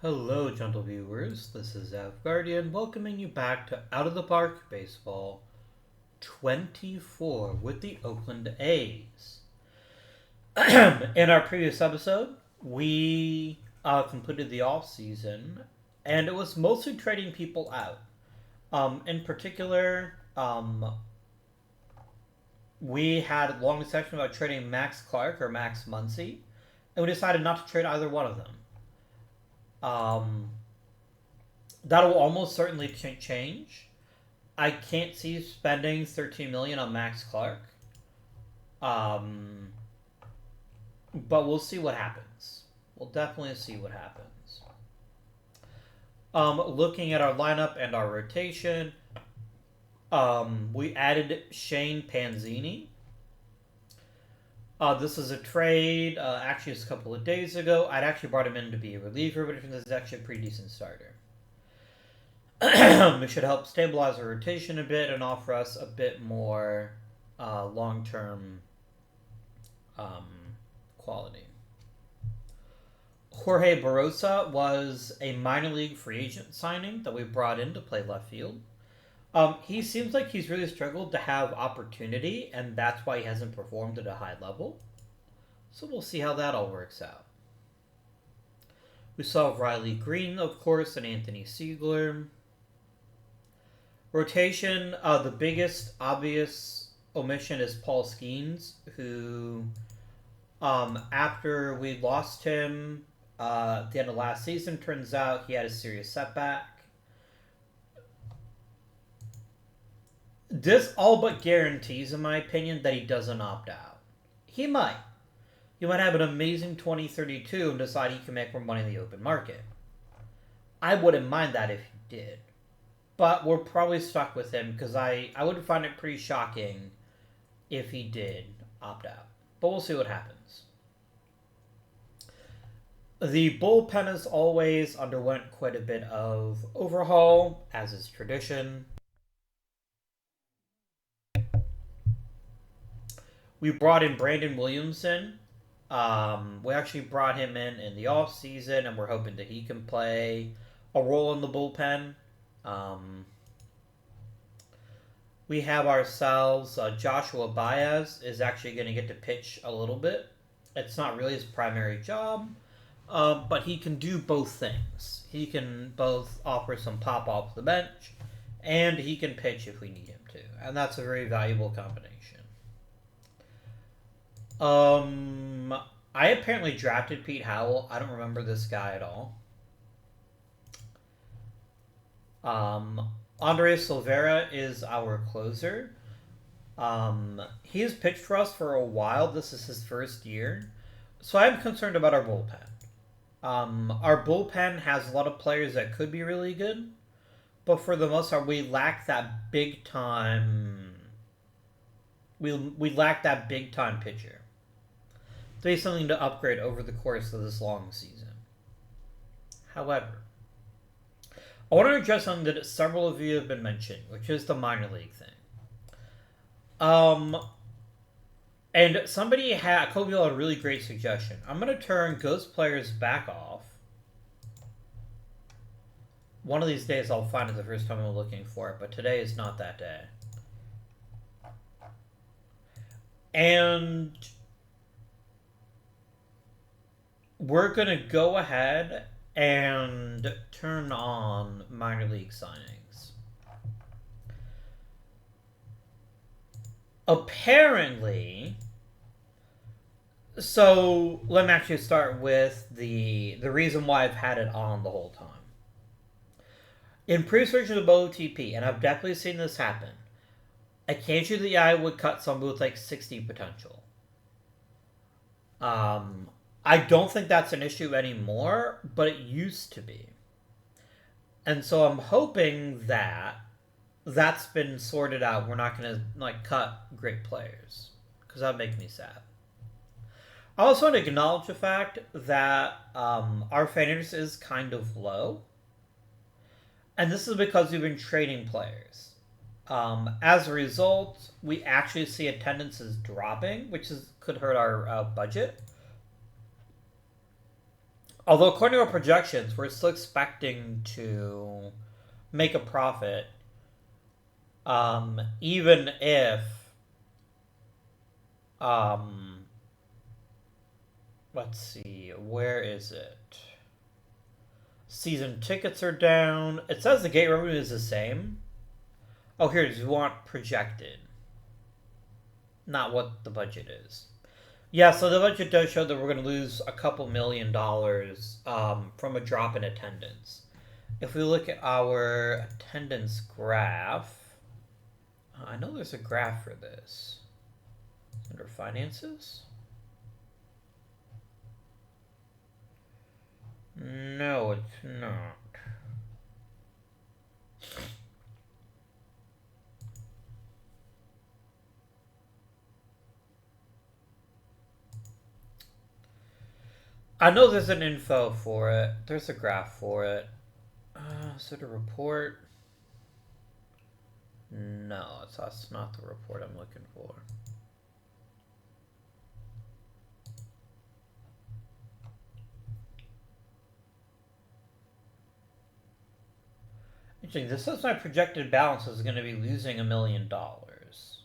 Hello, gentle viewers. This is Av Guardian welcoming you back to Out of the Park Baseball 24 with the Oakland A's. In our previous episode, we completed the off season, and it was mostly trading people out. In particular, we had a long discussion about trading Max Clark or Max Muncy, and we decided not to trade either one of them. That will almost certainly change. I can't see spending $13 million on Max Clark. But we'll see what happens. We'll definitely see what happens. Looking at our lineup and our rotation, we added Shane Panzini. This is a trade, actually just a couple of days ago. I'd actually brought him in to be a reliever, but this is actually a pretty decent starter. It should help stabilize our rotation a bit and offer us a bit more long-term quality. Jorge Barosa was a minor league free agent signing that we brought in to play left field. He seems like he's really struggled to have opportunity, and that's why he hasn't performed at a high level. So we'll see how that all works out. We saw Riley Green, of course, and Anthony Siegler. Rotation, the biggest obvious omission is Paul Skeens, who, after we lost him at the end of last season, turns out he had a serious setback. This all but guarantees, in my opinion, that he doesn't opt out. He might. He might have an amazing 2032 and decide he can make more money in the open market. I wouldn't mind that if he did. But we're probably stuck with him because I would find it pretty shocking if he did opt out. But we'll see what happens. The bullpen, as always, underwent quite a bit of overhaul, as is tradition. We brought in Brandon Williamson. We actually brought him in the off season, and we're hoping that he can play a role in the bullpen. We have ourselves Joshua Baez is actually going to get to pitch a little bit. It's not really his primary job, but he can do both things. He can both offer some pop off the bench, and he can pitch if we need him to, and that's a very valuable combination. I apparently drafted Pete Howell. I don't remember this guy at all. Andres Silveira is our closer. He has pitched for us for a while. This is his first year. So I'm concerned about our bullpen. Our bullpen has a lot of players that could be really good, but for the most part, we lack that big time. We lack that big time pitcher. There's something to upgrade over the course of this long season. However, I want to address something that several of you have been mentioning, which is the minor league thing. And somebody had, Kobe had a really great suggestion. I'm going to turn Ghost Players back off. One of these days I'll find it the first time I'm looking for it, but today is not that day. And we're going to go ahead and turn on minor league signings. Apparently, so let me actually start with the reason why I've had it on the whole time. In previous versions of OOTP, and I've definitely seen this happen, occasionally I would cut somebody with like 60 potential. I don't think that's an issue anymore, but it used to be. And so I'm hoping that that's been sorted out. We're not going to cut great players, because that would make me sad. I also want to acknowledge the fact that our fan interest is kind of low. And this is because we've been trading players. As a result, we actually see attendances dropping, which could hurt our budget. Although according to our projections, we're still expecting to make a profit, even if um, let's see, where is it? Season tickets are down. It says the gate revenue is the same. Oh, here, you want projected, not what the budget is. Yeah, so the budget does show that we're going to lose a couple $1,000,000 from a drop in attendance. If we look at our attendance graph, I know there's a graph for this. Under finances? No, it's not. I know there's an info for it. There's a graph for it. Is it a report? No, that's not the report I'm looking for. Interesting. This says my projected balance is going to be losing $1,000,000.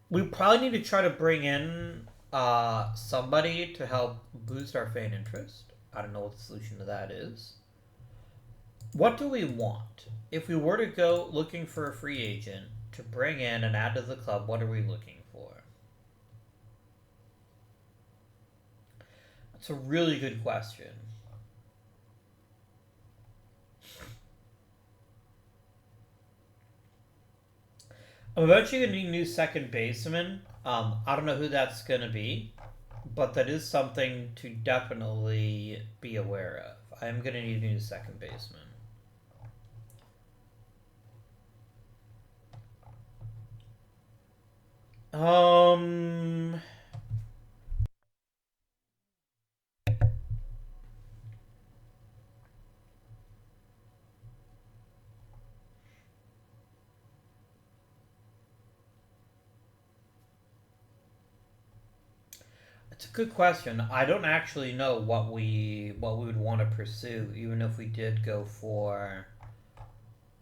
We probably need to try to bring in somebody to help boost our fan interest. I don't know what the solution to that is. What do we want? If we were to go looking for a free agent to bring in and add to the club, what are we looking for? That's a really good question. I'm eventually going to need a new second baseman. I don't know who that's going to be, but that is something to definitely be aware of. I'm going to need a new second baseman. It's a good question. I don't actually know what we would want to pursue, even if we did go for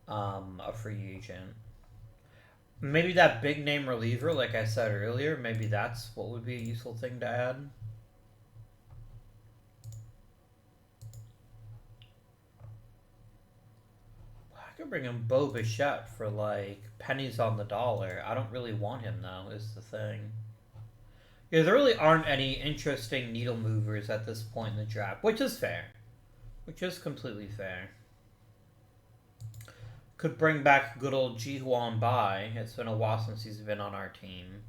a free agent. Maybe that big name reliever, like I said earlier, maybe that's what would be a useful thing to add. I could bring in Bo Bichette for like pennies on the dollar. I don't really want him though, is the thing. Yeah, there really aren't any interesting needle movers at this point in the draft, which is fair. Which is completely fair. Could bring back good old Ji-Hwan Bai. It's been a while since he's been on our team.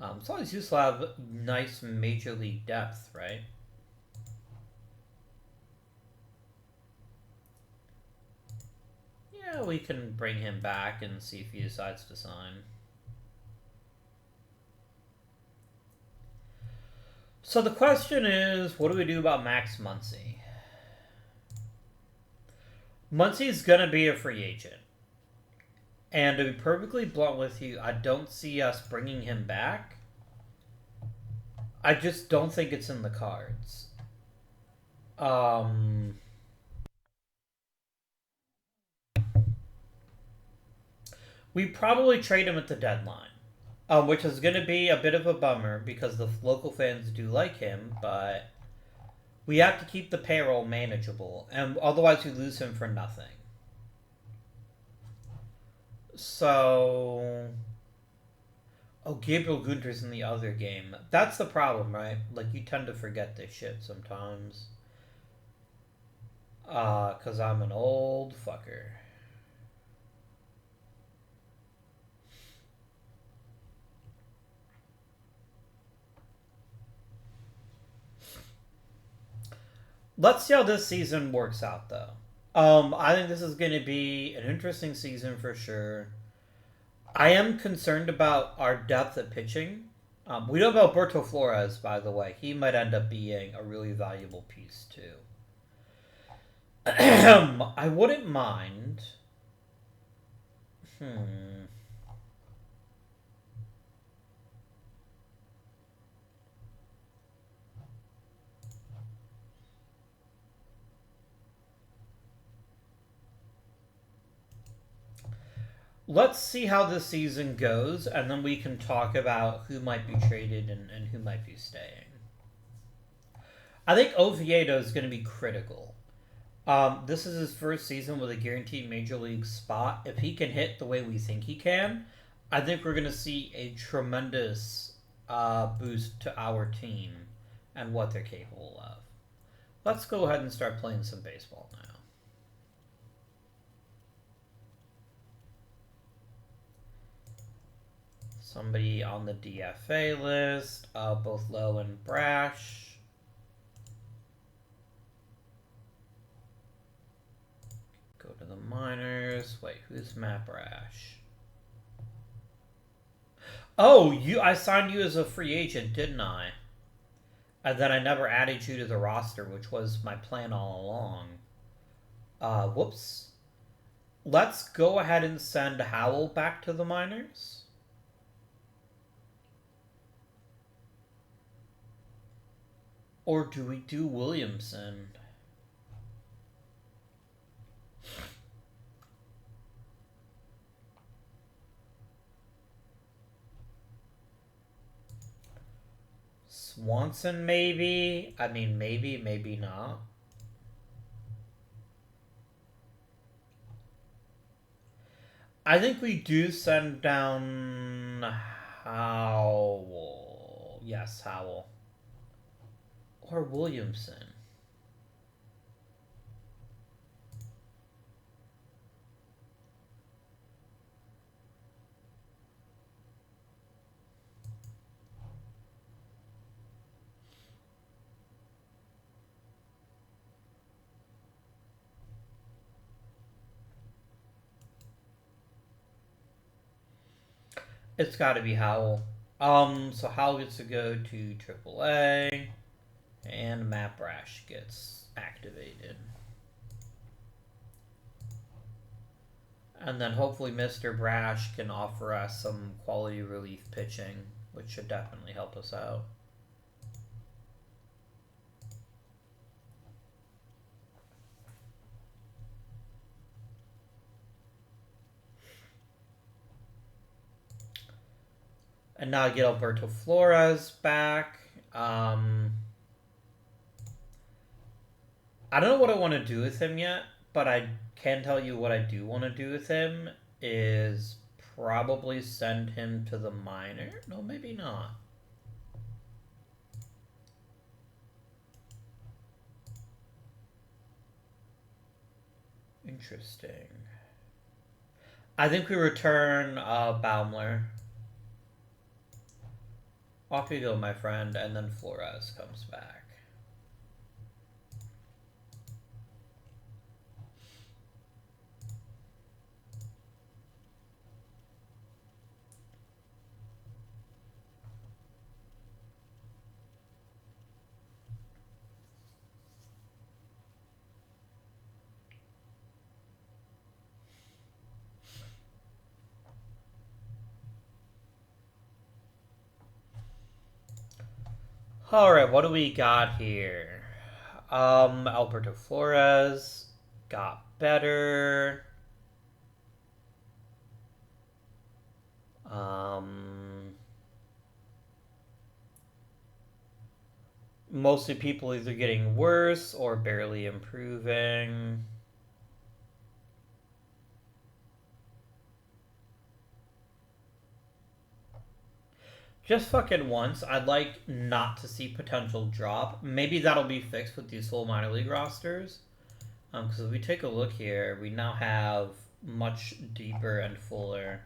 It's always useful to have nice major league depth, right? Yeah, we can bring him back and see if he decides to sign. So the question is, what do we do about Max Muncy? Muncy's gonna be a free agent. And to be perfectly blunt with you, I don't see us bringing him back. I just don't think it's in the cards. We probably trade him at the deadline, which is going to be a bit of a bummer because the local fans do like him, but we have to keep the payroll manageable, and otherwise we lose him for nothing. So, oh, Gabriel Gunter's in the other game. That's the problem, right? Like, you tend to forget this shit sometimes. Because I'm an old fucker. Let's see how this season works out, though. I think this is going to be an interesting season for sure. I am concerned about our depth at pitching. We know about Alberto Flores, by the way. He might end up being a really valuable piece, too. I wouldn't mind. let's see how this season goes, and then we can talk about who might be traded and who might be staying. I think Oviedo is going to be critical. This is his first season with a guaranteed major league spot. If he can hit the way we think he can, I think we're going to see a tremendous boost to our team and what they're capable of. Let's go ahead and start playing some baseball now. Somebody on the DFA list, both Lowe and Brash. Go to the minors. Wait, who's Matt Brash? Oh, I signed you as a free agent, didn't I? And then I never added you to the roster, which was my plan all along. Whoops. Let's go ahead and send Howell back to the minors. Or do we do Williamson? Swanson, maybe? I mean, maybe not. I think we do send down Howell. Yes, Howell. Or Williamson. It's got to be Howell. So Howell gets to go to AAA, and Matt Brash gets activated. And then hopefully Mr. Brash can offer us some quality relief pitching, which should definitely help us out. And now I get Alberto Flores back. I don't know what I want to do with him yet, but I can tell you what I do want to do with him is probably send him to the minor. No, maybe not. Interesting. I think we return Baumler. Off you go, my friend, and then Flores comes back. Alright, what do we got here? Alberto Flores got better. Mostly people either getting worse or barely improving. Just fucking once, I'd like not to see potential drop. Maybe that'll be fixed with these full minor league rosters. Because if we take a look here, we now have much deeper and fuller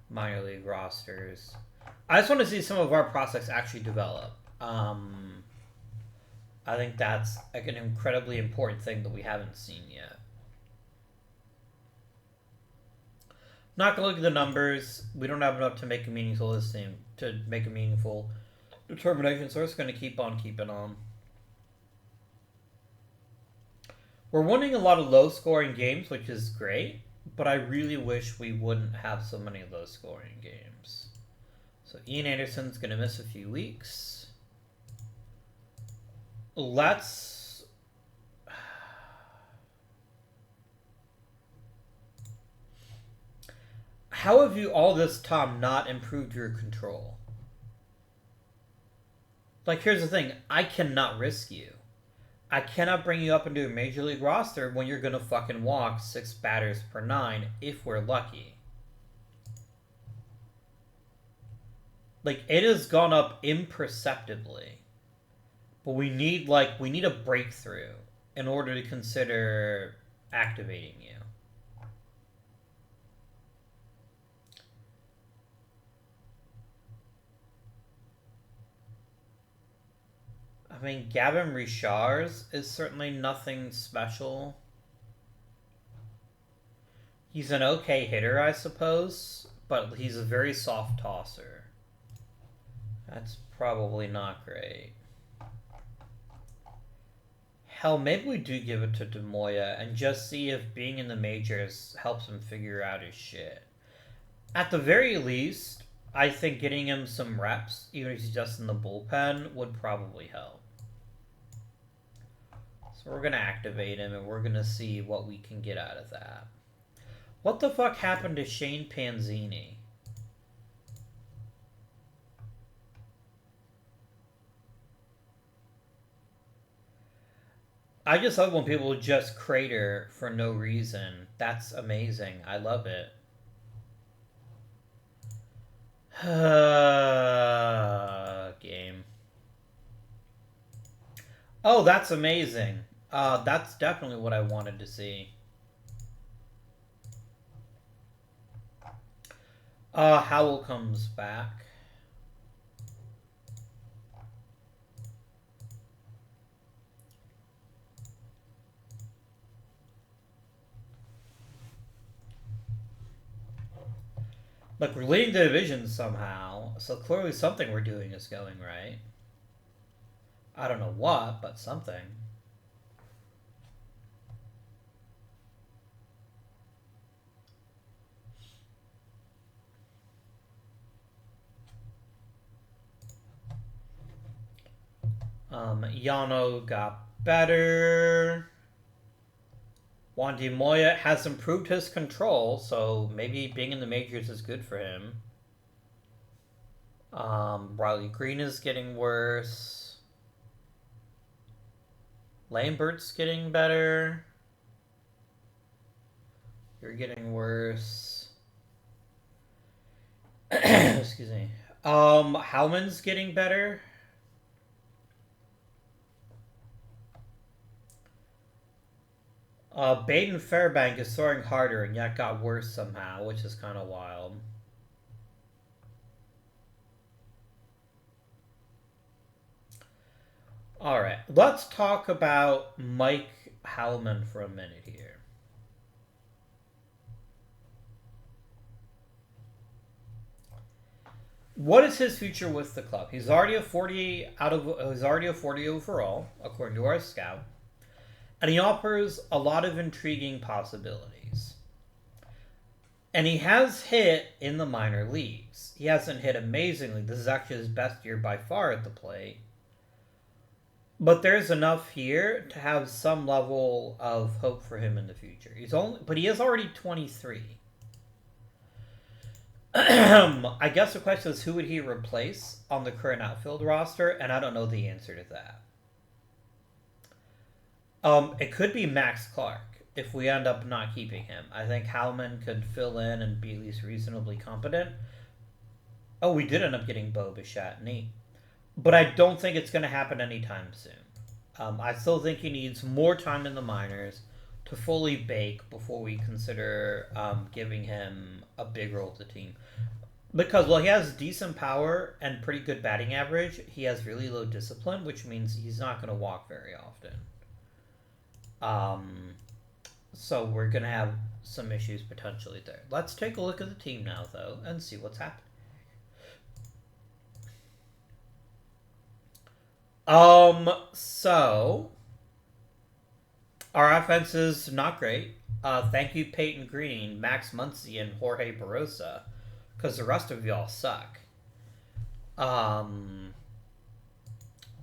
minor league rosters. I just want to see some of our prospects actually develop. I think that's like an incredibly important thing that we haven't seen yet. Not gonna look at the numbers. We don't have enough to make a meaningful listing, to make a meaningful determination, so we're just gonna keep on keeping on. We're winning a lot of low-scoring games, which is great, but I really wish we wouldn't have so many of those scoring games. So Ian Anderson's gonna miss a few weeks. Let's... how have you all this time not improved your control? Like, here's the thing. I cannot risk you. I cannot bring you up into a major league roster when you're gonna fucking walk 6 batters per 9 if we're lucky. Like, it has gone up imperceptibly. But we need a breakthrough in order to consider activating you. I mean, Gavin Richards is certainly nothing special. He's an okay hitter, I suppose, but he's a very soft tosser. That's probably not great. Hell, maybe we do give it to Demoya and just see if being in the majors helps him figure out his shit. At the very least, I think getting him some reps, even if he's just in the bullpen, would probably help. So we're going to activate him, and we're going to see what we can get out of that. What the fuck happened to Shane Panzini? I just love when people just crater for no reason. That's amazing. I love it. Game. Oh, that's amazing. That's definitely what I wanted to see. Howell comes back. Look, we're leading the division somehow, so clearly something we're doing is going right. I don't know what, but something. Yano got better. Wandy Moya has improved his control, so maybe being in the majors is good for him. Riley Green is getting worse. Lambert's getting better. You're getting worse. Excuse me. Howman's getting better. Baden Fairbank is throwing harder and yet got worse somehow, which is kind of wild. Alright, let's talk about Mike Howman for a minute here. What is his future with the club? He's already a 40 overall, according to our scout. And he offers a lot of intriguing possibilities. And he has hit in the minor leagues. He hasn't hit amazingly. This is actually his best year by far at the plate. But there's enough here to have some level of hope for him in the future. But he is already 23. I guess the question is, who would he replace on the current outfield roster? And I don't know the answer to that. It could be Max Clark if we end up not keeping him. I think Howman could fill in and be at least reasonably competent. Oh, we did end up getting Bo Bichette. Neat. But I don't think it's going to happen anytime soon. I still think he needs more time in the minors to fully bake before we consider giving him a big role to the team. Because, well, he has decent power and pretty good batting average. He has really low discipline, which means he's not going to walk very often. So we're going to have some issues potentially there. Let's take a look at the team now, though, and see what's happening. So our offense is not great. Thank you, Peyton Green, Max Muncy, and Jorge Barosa, because the rest of y'all suck.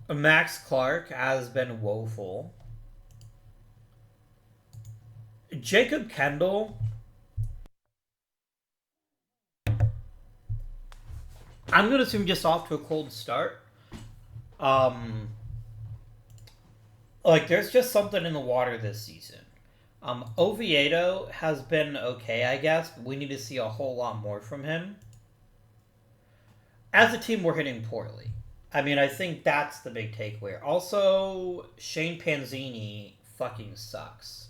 Max Clark has been woeful. Jacob Kendall I'm gonna assume just off to a cold start. Um, like there's just something in the water this season. Oviedo has been okay, I guess, but we need to see a whole lot more from him. As a team, we're hitting poorly. I mean, I think that's the big takeaway. Also, Shane Panzini fucking sucks.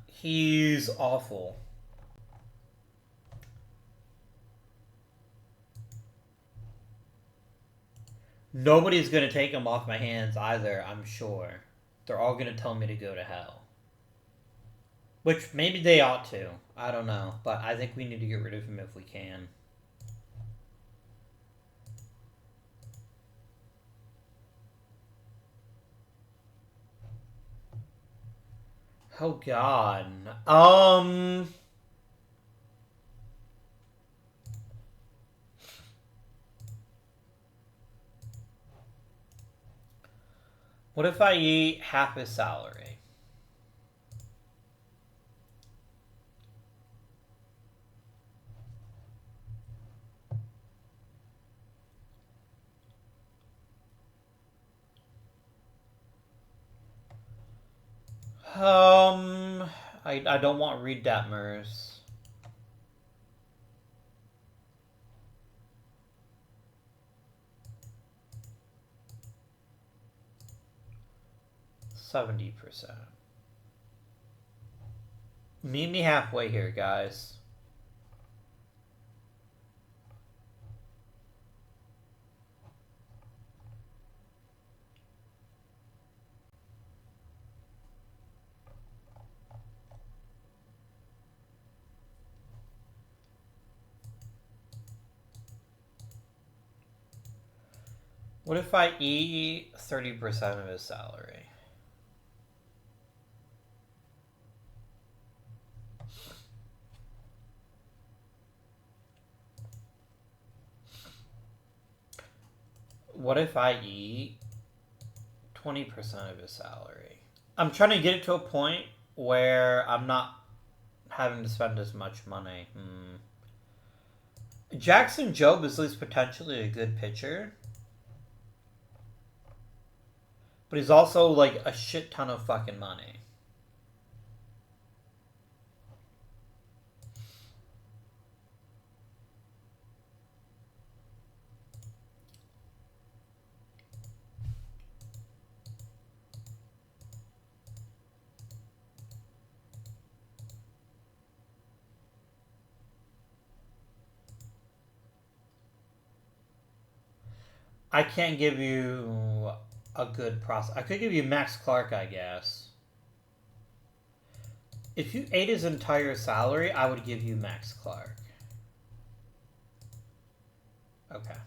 He's awful. Nobody's gonna take him off my hands either, I'm sure. They're all gonna tell me to go to hell. Which maybe they ought to. I don't know. But I think we need to get rid of him if we can. Oh god. What if I eat half his salary? I don't want Reed Detmers. %70. Meet me halfway here, guys. What if I eat 30% of his salary? What if I eat 20% of his salary? I'm trying to get it to a point where I'm not having to spend as much money. Jackson Jobe is at least potentially a good pitcher. But he's also like a shit ton of fucking money. I can't give you a good process. I could give you Max Clark, I guess. If you ate his entire salary, I would give you Max Clark. Okay.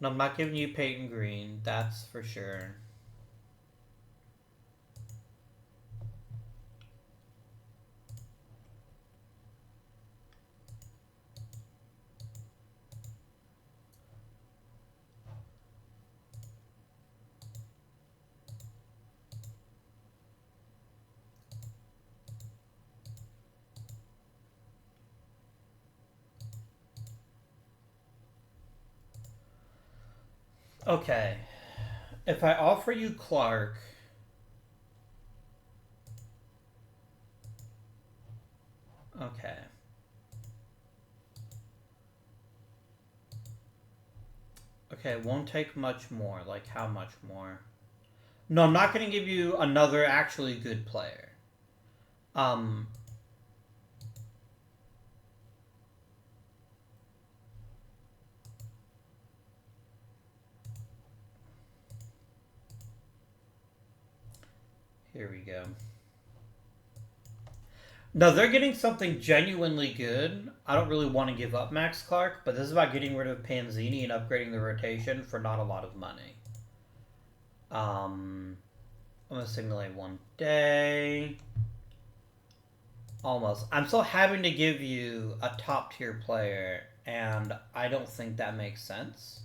No, I'm not giving you Peyton Green. That's for sure. Okay. If I offer you Clark, okay. Okay, it won't take much more. Like, how much more? No, I'm not going to give you another actually good player. Um, Here we go. No, they're getting something genuinely good. I don't really want to give up Max Clark, but this is about getting rid of Panzini and upgrading the rotation for not a lot of money. I'm going to simulate one day. Almost. I'm still having to give you a top tier player, and I don't think that makes sense.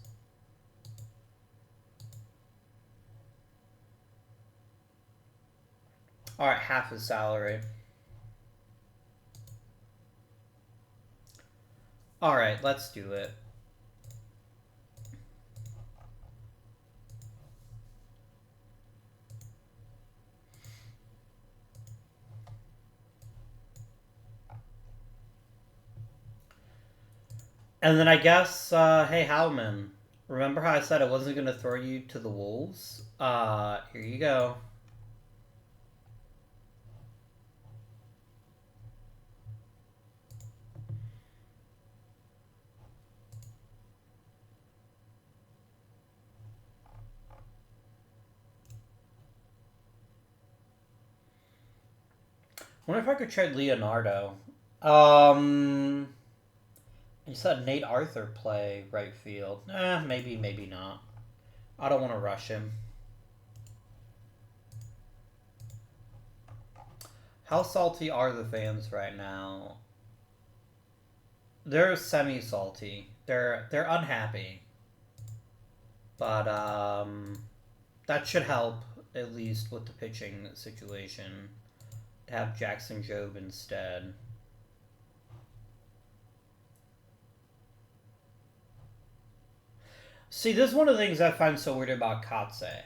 Alright, half his salary. Alright, let's do it. And then I guess, hey Howman, remember how I said I wasn't going to throw you to the wolves? Here you go. I wonder if I could trade Leonardo. You said Nate Arthur play right field. Maybe, maybe not. I don't want to rush him. How salty are the fans right now? They're semi-salty. They're unhappy. But that should help at least with the pitching situation. To have Jackson Jobe instead. See, this is one of the things I find so weird about Katse.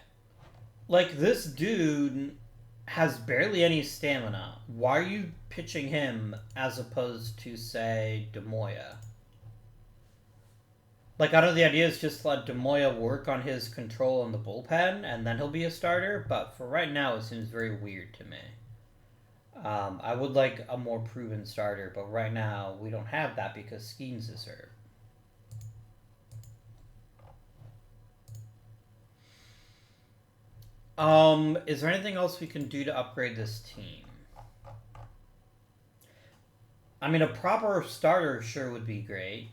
Like, this dude has barely any stamina. Why are you pitching him as opposed to, say, Demoya? Like, I know the idea is just to let Demoya work on his control in the bullpen, and then he'll be a starter, but for right now, it seems very weird to me. I would like a more proven starter, but right now, we don't have that because Skeens is hurt. Is there anything else we can do to upgrade this team? I mean, a proper starter sure would be great.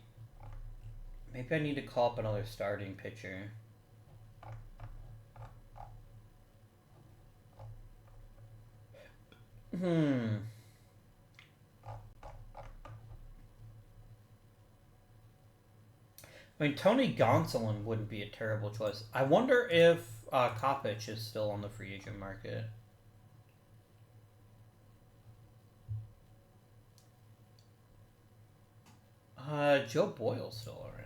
Maybe I need to call up another starting pitcher. I mean, Tony Gonsolin wouldn't be a terrible choice. I wonder if Kopich is still on the free agent market. Joe Boyle's still around.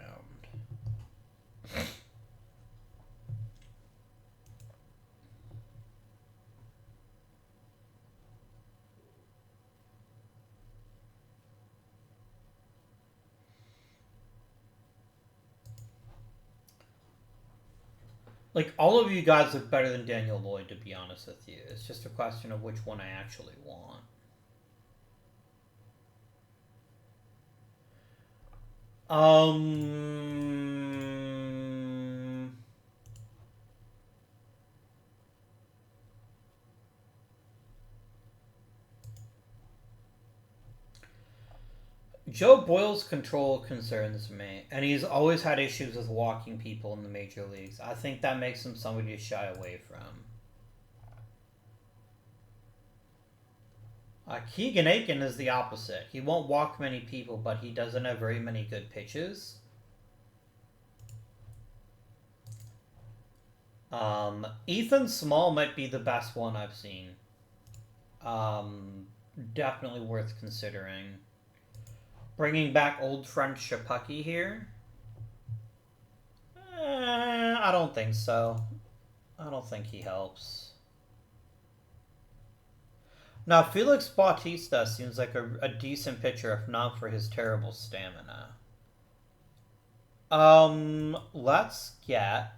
Like, all of you guys are better than Daniel Lloyd, to be honest with you. It's just a question of which one I actually want. Joe Boyle's control concerns me, and he's always had issues with walking people in the major leagues. I think that makes him somebody to shy away from. Keegan Aiken is the opposite. He won't walk many people, but he doesn't have very many good pitches. Ethan Small might be the best one I've seen. Definitely worth considering. Bringing back old friend Shapucky here? I don't think so. I don't think he helps. Now, Felix Bautista seems like a decent pitcher, if not for his terrible stamina. Let's get...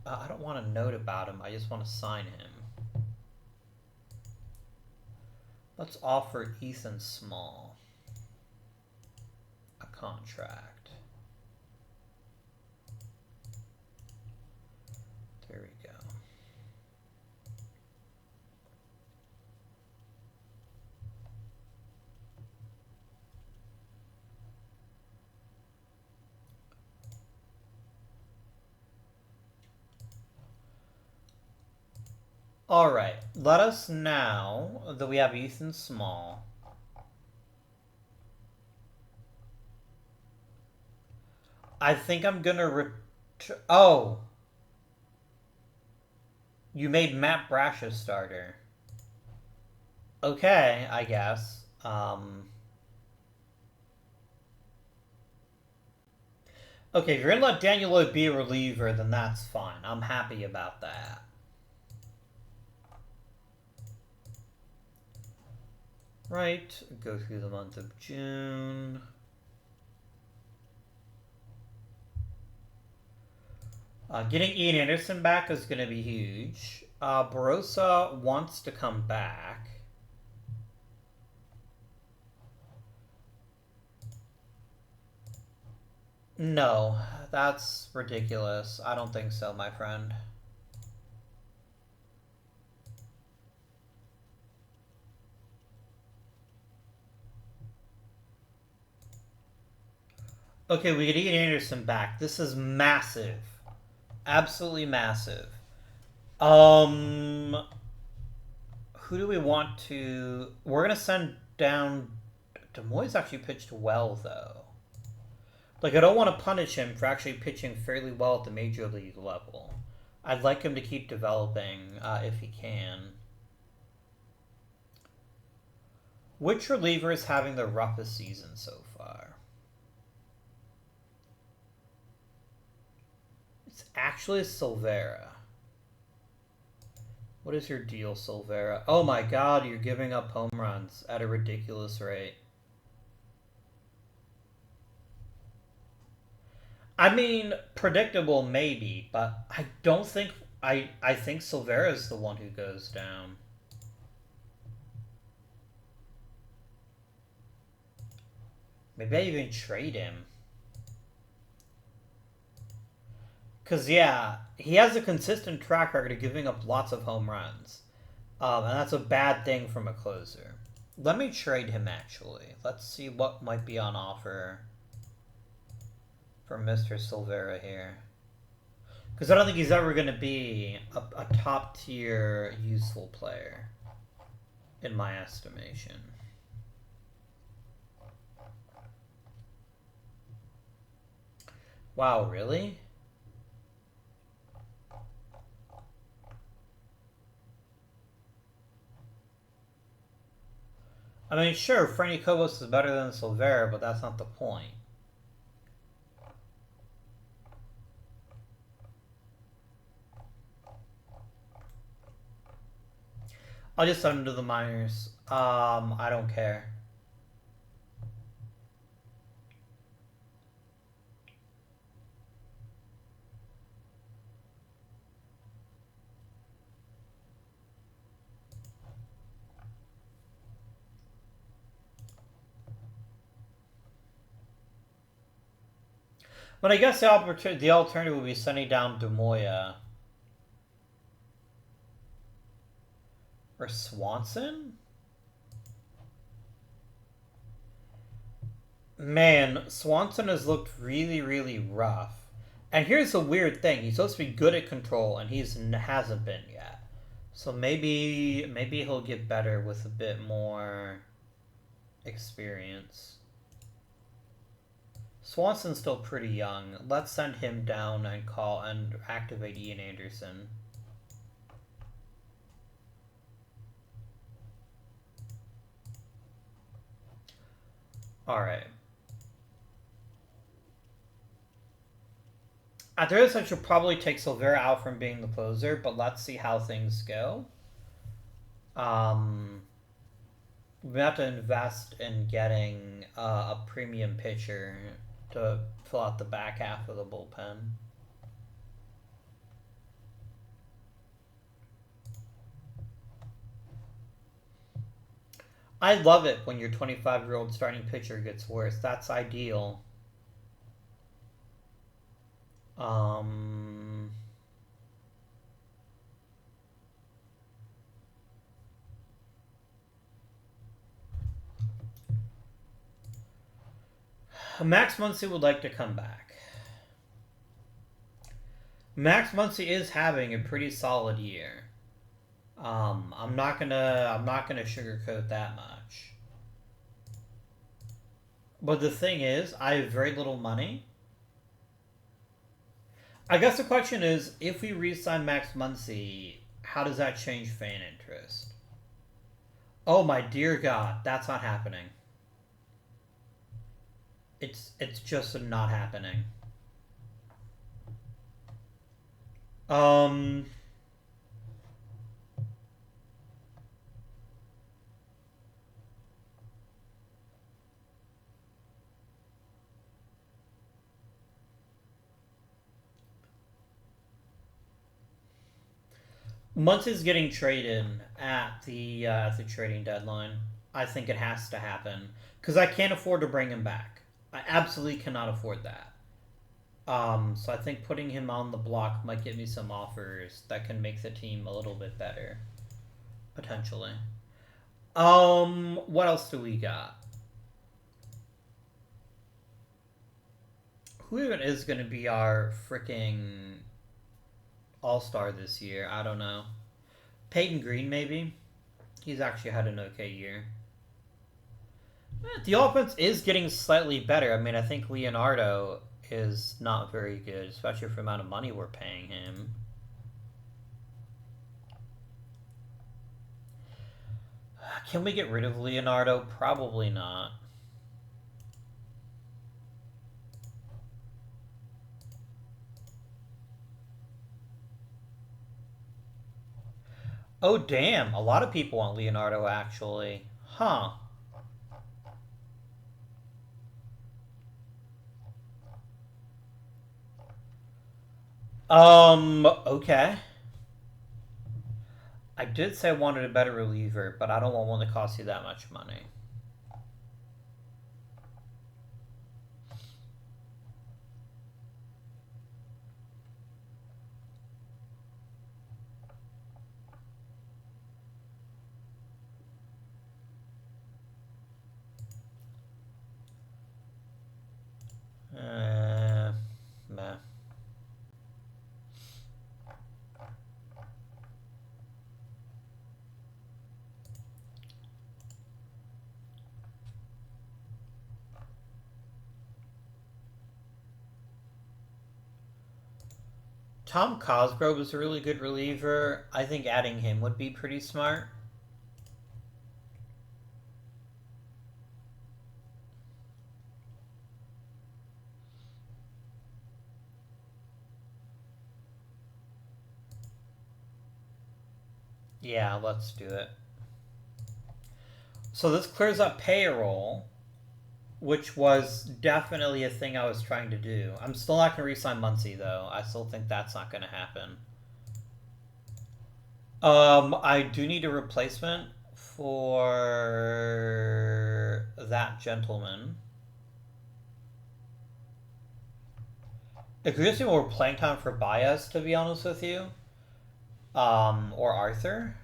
I don't want a note about him. I just want to sign him. Let's offer Ethan Small a contract. There we go. Alright, let us now that we have Ethan Small. I think I'm gonna oh! You made Matt Brash a starter. Okay, I guess. Okay, if you're gonna let Daniel Lloyd be a reliever, then that's fine. I'm happy about that. Right, go through the month of June. Getting Ian Anderson back is going to be huge. Barossa wants to come back. No, that's ridiculous. I don't think so, my friend. Okay, we get Ian Anderson back. This is massive. Absolutely massive. Who do we want to... We're going to send down... Demoy's actually pitched well, though. Like, I don't want to punish him for actually pitching fairly well at the major league level. I'd like him to keep developing if he can. Which reliever is having the roughest season so far? It's actually Silvera. What is your deal, Silvera? Oh my god, you're giving up home runs at a ridiculous rate. I mean, predictable maybe, but I don't think... I think Silvera is the one who goes down. Maybe I even trade him. Because, yeah, he has a consistent track record of giving up lots of home runs. And that's a bad thing from a closer. Let me trade him, actually. Let's see what might be on offer for Mr. Silvera here. Because I don't think he's ever going to be a top-tier useful player, in my estimation. Wow, really? I mean, sure, Franny Cobos is better than Silvera, but that's not the point. I'll just send him to the minors. I don't care. But I guess the alternative would be sending down Demoya. Or Swanson? Man, Swanson has looked really, really rough. And here's the weird thing. He's supposed to be good at control, and he hasn't been yet. So maybe he'll get better with a bit more experience. Swanson's still pretty young. Let's send him down and activate Ian Anderson. Alright. At this, I should probably take Silvera out from being the closer, but let's see how things go. We have to invest in getting a premium pitcher to fill out the back half of the bullpen. I love it when your 25-year-old starting pitcher gets worse. That's ideal. Max Muncy would like to come back. Max Muncy is having a pretty solid year. I'm not gonna sugarcoat that much. But the thing is, I have very little money. I guess the question is, if we re-sign Max Muncy, how does that change fan interest? Oh my dear God, that's not happening. It's just not happening. Um, Muncy's getting traded at the trading deadline. I think it has to happen because I can't afford to bring him back. I absolutely cannot afford that. So I think putting him on the block might get me some offers that can make the team a little bit better, potentially. What else do we got? Who even is going to be our freaking all-star this year? I don't know. Peyton Green, maybe? He's actually had an okay year. The offense is getting slightly better. I mean, I think Leonardo is not very good, especially for the amount of money we're paying him. Can we get rid of Leonardo? Probably not. Oh, damn. A lot of people want Leonardo, actually. Huh. Okay. I did say I wanted a better reliever, but I don't want one that costs you that much money. Meh. Tom Cosgrove is a really good reliever. I think adding him would be pretty smart. Yeah, let's do it. So this clears up payroll, which was definitely a thing I was trying to do. I'm still not going to re-sign Muncy, though. I still think that's not going to happen. I do need a replacement for that gentleman. It could just be more playing time for Bias, to be honest with you. Or Arthur.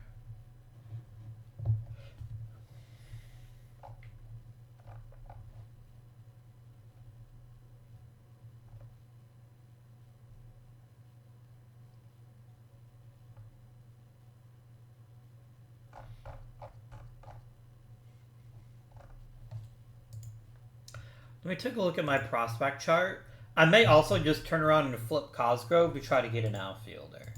Let me take a look at my prospect chart. I may also just turn around and flip Cosgrove to try to get an outfielder.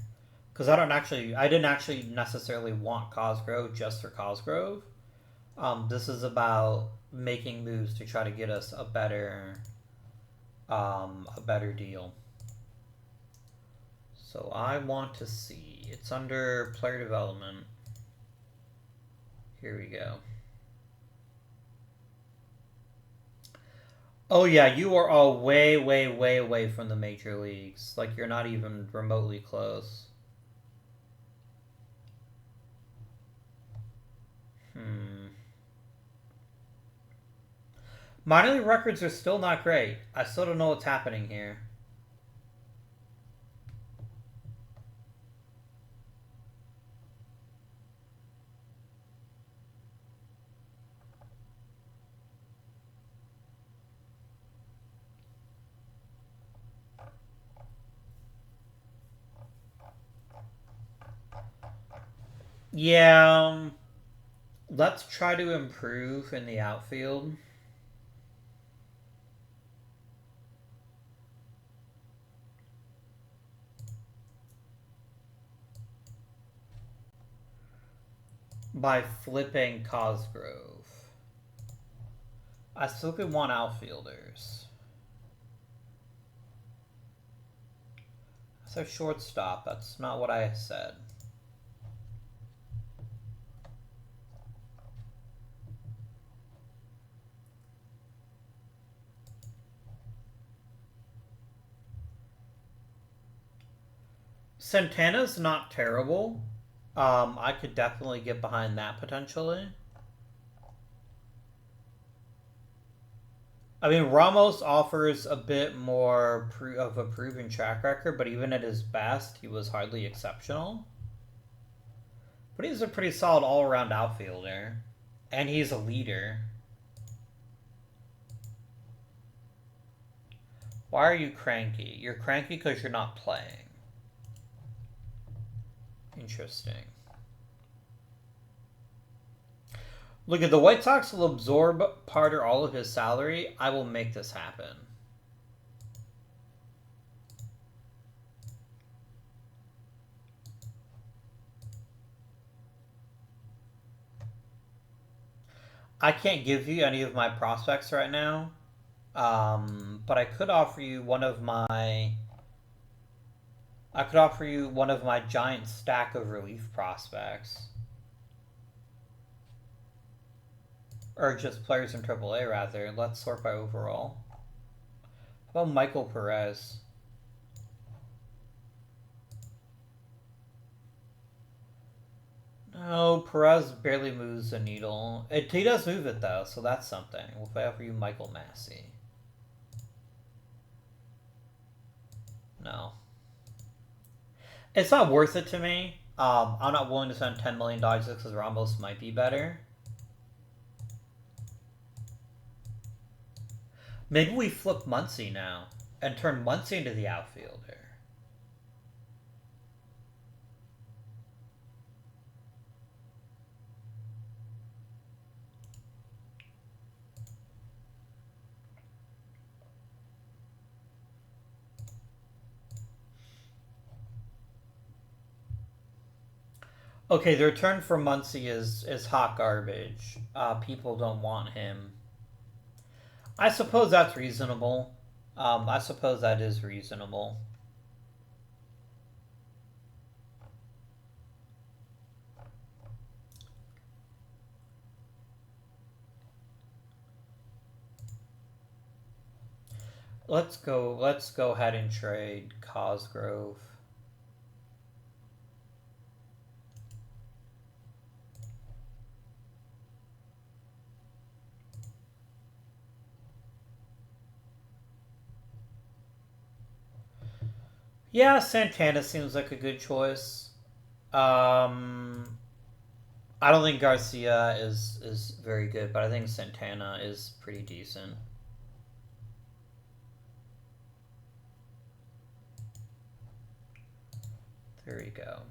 Because I didn't actually necessarily want Cosgrove just for Cosgrove. This is about making moves to try to get us a better deal. So I want to see. It's under player development. Here we go. Oh yeah, you are all way, way, way away from the major leagues. Like you're not even remotely close. Minor league records are still not great. I still don't know what's happening here. Yeah, let's try to improve in the outfield. By flipping Cosgrove. I still could want outfielders. So shortstop, that's not what I said. Santana's not terrible. I could definitely get behind that potentially. I mean, Ramos offers a bit more of a proven track record, but even at his best, he was hardly exceptional. But he's a pretty solid all-around outfielder, and he's a leader. Why are you cranky? You're cranky because you're not playing. Interesting. Look, if the White Sox will absorb part or all of his salary, I will make this happen. I can't give you any of my prospects right now, but I could offer you one of my. I could offer you one of my giant stack of relief prospects. Or just players in AAA, rather. Let's sort by overall. How about Michael Perez? No, Perez barely moves the needle. He does move it, though, so that's something. If I offer you Michael Massey. No. It's not worth it to me. I'm not willing to spend $10 million just because Ramos might be better. Maybe we flip Muncy now and turn Muncy into the outfielder. Okay, the return for Muncy is hot garbage. People don't want him. I suppose that's reasonable. I suppose that is reasonable. Let's go ahead and trade Cosgrove. Yeah, Santana seems like a good choice. I don't think Garcia is very good, but I think Santana is pretty decent. There we go.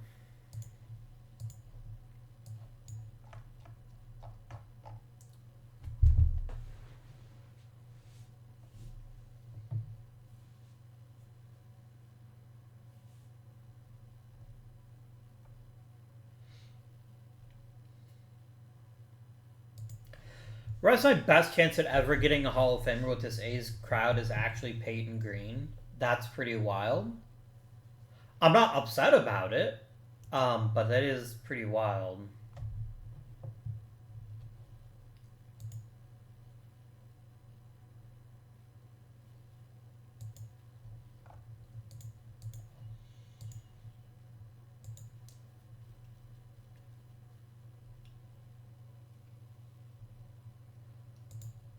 Whereas my best chance at ever getting a Hall of Famer with this A's crowd is actually Peyton Green. That's pretty wild. I'm not upset about it, but that is pretty wild.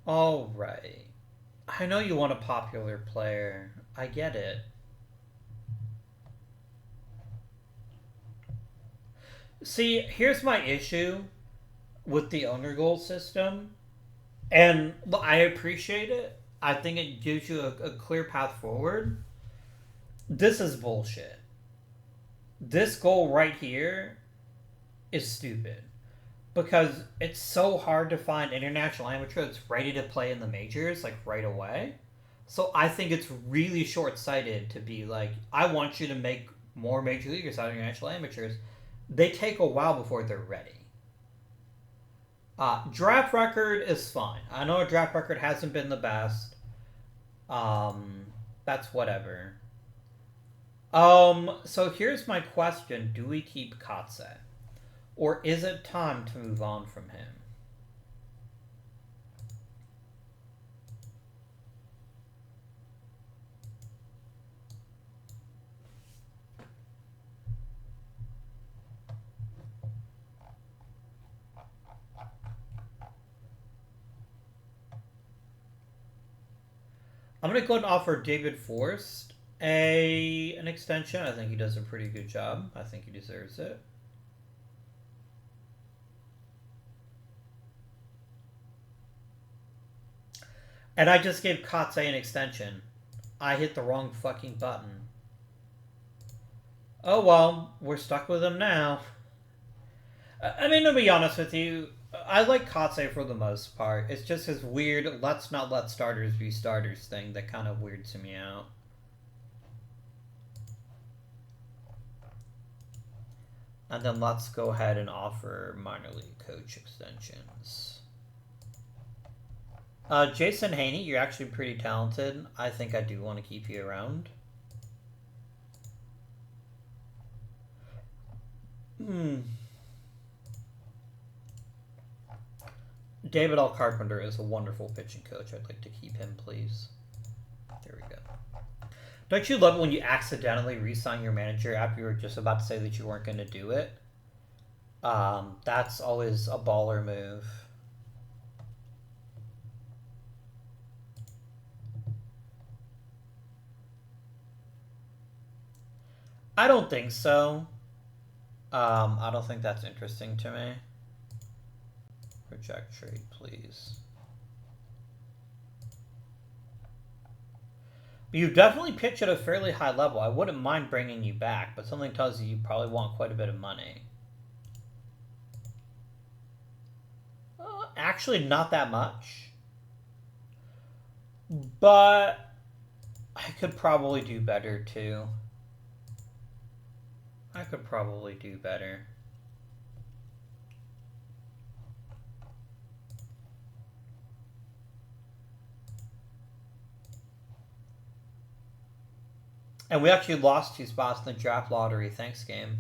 All right. I know you want a popular player. I get it. See, here's my issue with the owner goal system, and I appreciate it. I think it gives you a clear path forward. This is bullshit. This goal right here is stupid. Because it's so hard to find international amateur that's ready to play in the majors, like, right away. So I think it's really short-sighted to be like, I want you to make more major leaguers out of international amateurs. They take a while before they're ready. Draft record is fine. I know a draft record hasn't been the best. That's whatever. So here's my question. Do we keep Katse? Or is it time to move on from him? I'm going to go ahead and offer David Forst an extension. I think he does a pretty good job. I think he deserves it. And I just gave Katse an extension. I hit the wrong fucking button. Oh well, we're stuck with him now. I mean, to be honest with you, I like Katse for the most part. It's just his weird let's not let starters be starters thing that kind of weirds me out. And then let's go ahead and offer minor league coach extensions. Jason Haney, you're actually pretty talented. I think I do want to keep you around. David L. Carpenter is a wonderful pitching coach. I'd like to keep him, please. There we go. Don't you love it when you accidentally re-sign your manager after you were just about to say that you weren't going to do it? That's always a baller move. I don't think so. I don't think that's interesting to me. Reject trade, please. But you definitely pitch at a fairly high level. I wouldn't mind bringing you back, but something tells you probably want quite a bit of money. Actually, not that much. But I could probably do better, too. I could probably do better. And we actually lost 2 spots in the draft lottery. Thanks, game.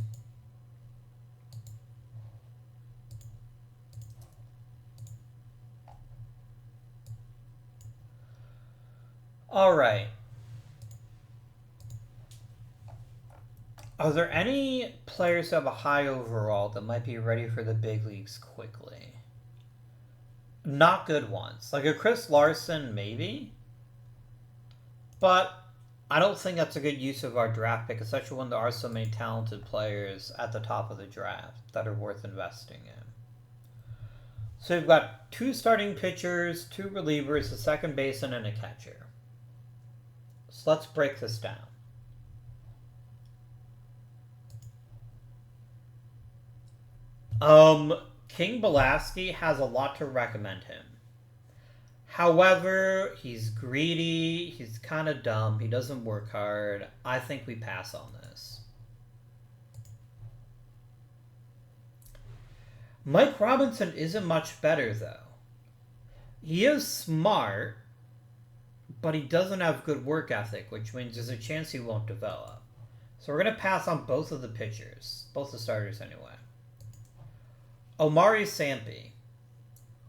All right. Are there any players who have a high overall that might be ready for the big leagues quickly? Not good ones. Like a Chris Larson, maybe. But I don't think that's a good use of our draft pick, especially when there are so many talented players at the top of the draft that are worth investing in. So we've got 2 starting pitchers, 2 relievers, a second baseman, and a catcher. So let's break this down. King Belaski has a lot to recommend him. However, he's greedy, he's kind of dumb, he doesn't work hard. I think we pass on this. Mike Robinson isn't much better, though. He is smart, but he doesn't have good work ethic, which means there's a chance he won't develop. So we're going to pass on both of the pitchers. Both the starters, anyway. Omari Sampi.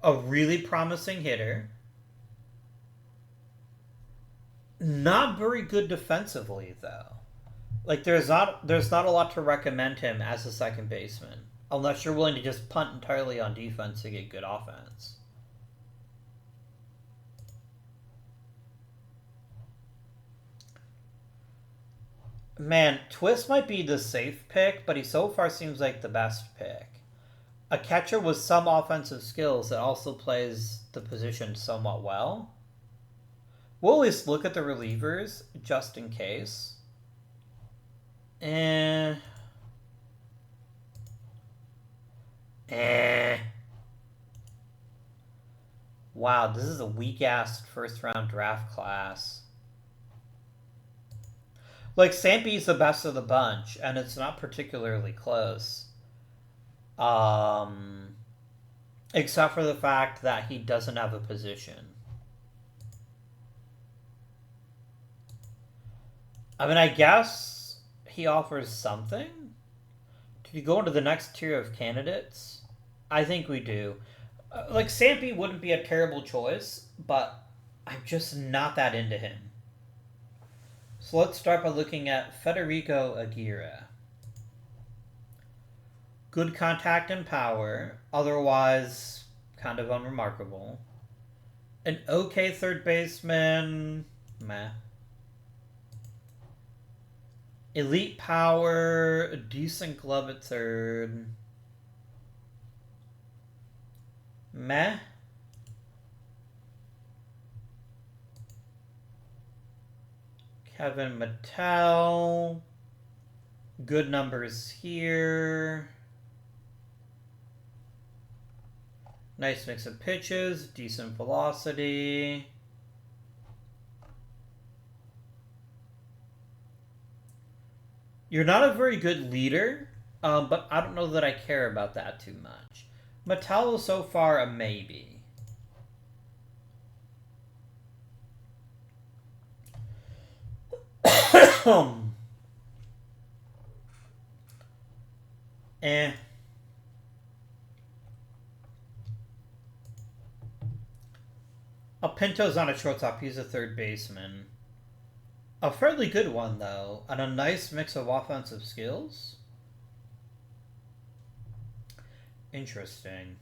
A really promising hitter. Not very good defensively, though. Like, there's not a lot to recommend him as a second baseman. Unless you're willing to just punt entirely on defense to get good offense. Man, Twist might be the safe pick, but he so far seems like the best pick. A catcher with some offensive skills that also plays the position somewhat well. We'll at least look at the relievers, just in case. Eh. Wow, this is a weak-ass first-round draft class. Like, Sampy's the best of the bunch, and it's not particularly close. Except for the fact that he doesn't have a position. I mean, I guess he offers something? Do we go into the next tier of candidates? I think we do. Like, Sampy wouldn't be a terrible choice, but I'm just not that into him. So let's start by looking at Federico Aguirre. Good contact and power, otherwise kind of unremarkable. An okay third baseman, meh. Elite power, a decent glove at third, meh. Kevin Mattel, good numbers here. Nice mix of pitches, decent velocity. You're not a very good leader, but I don't know that I care about that too much. Mattel is so far a maybe. Eh. Pinto's not a shortstop, he's a third baseman. A fairly good one, though, and a nice mix of offensive skills. Interesting.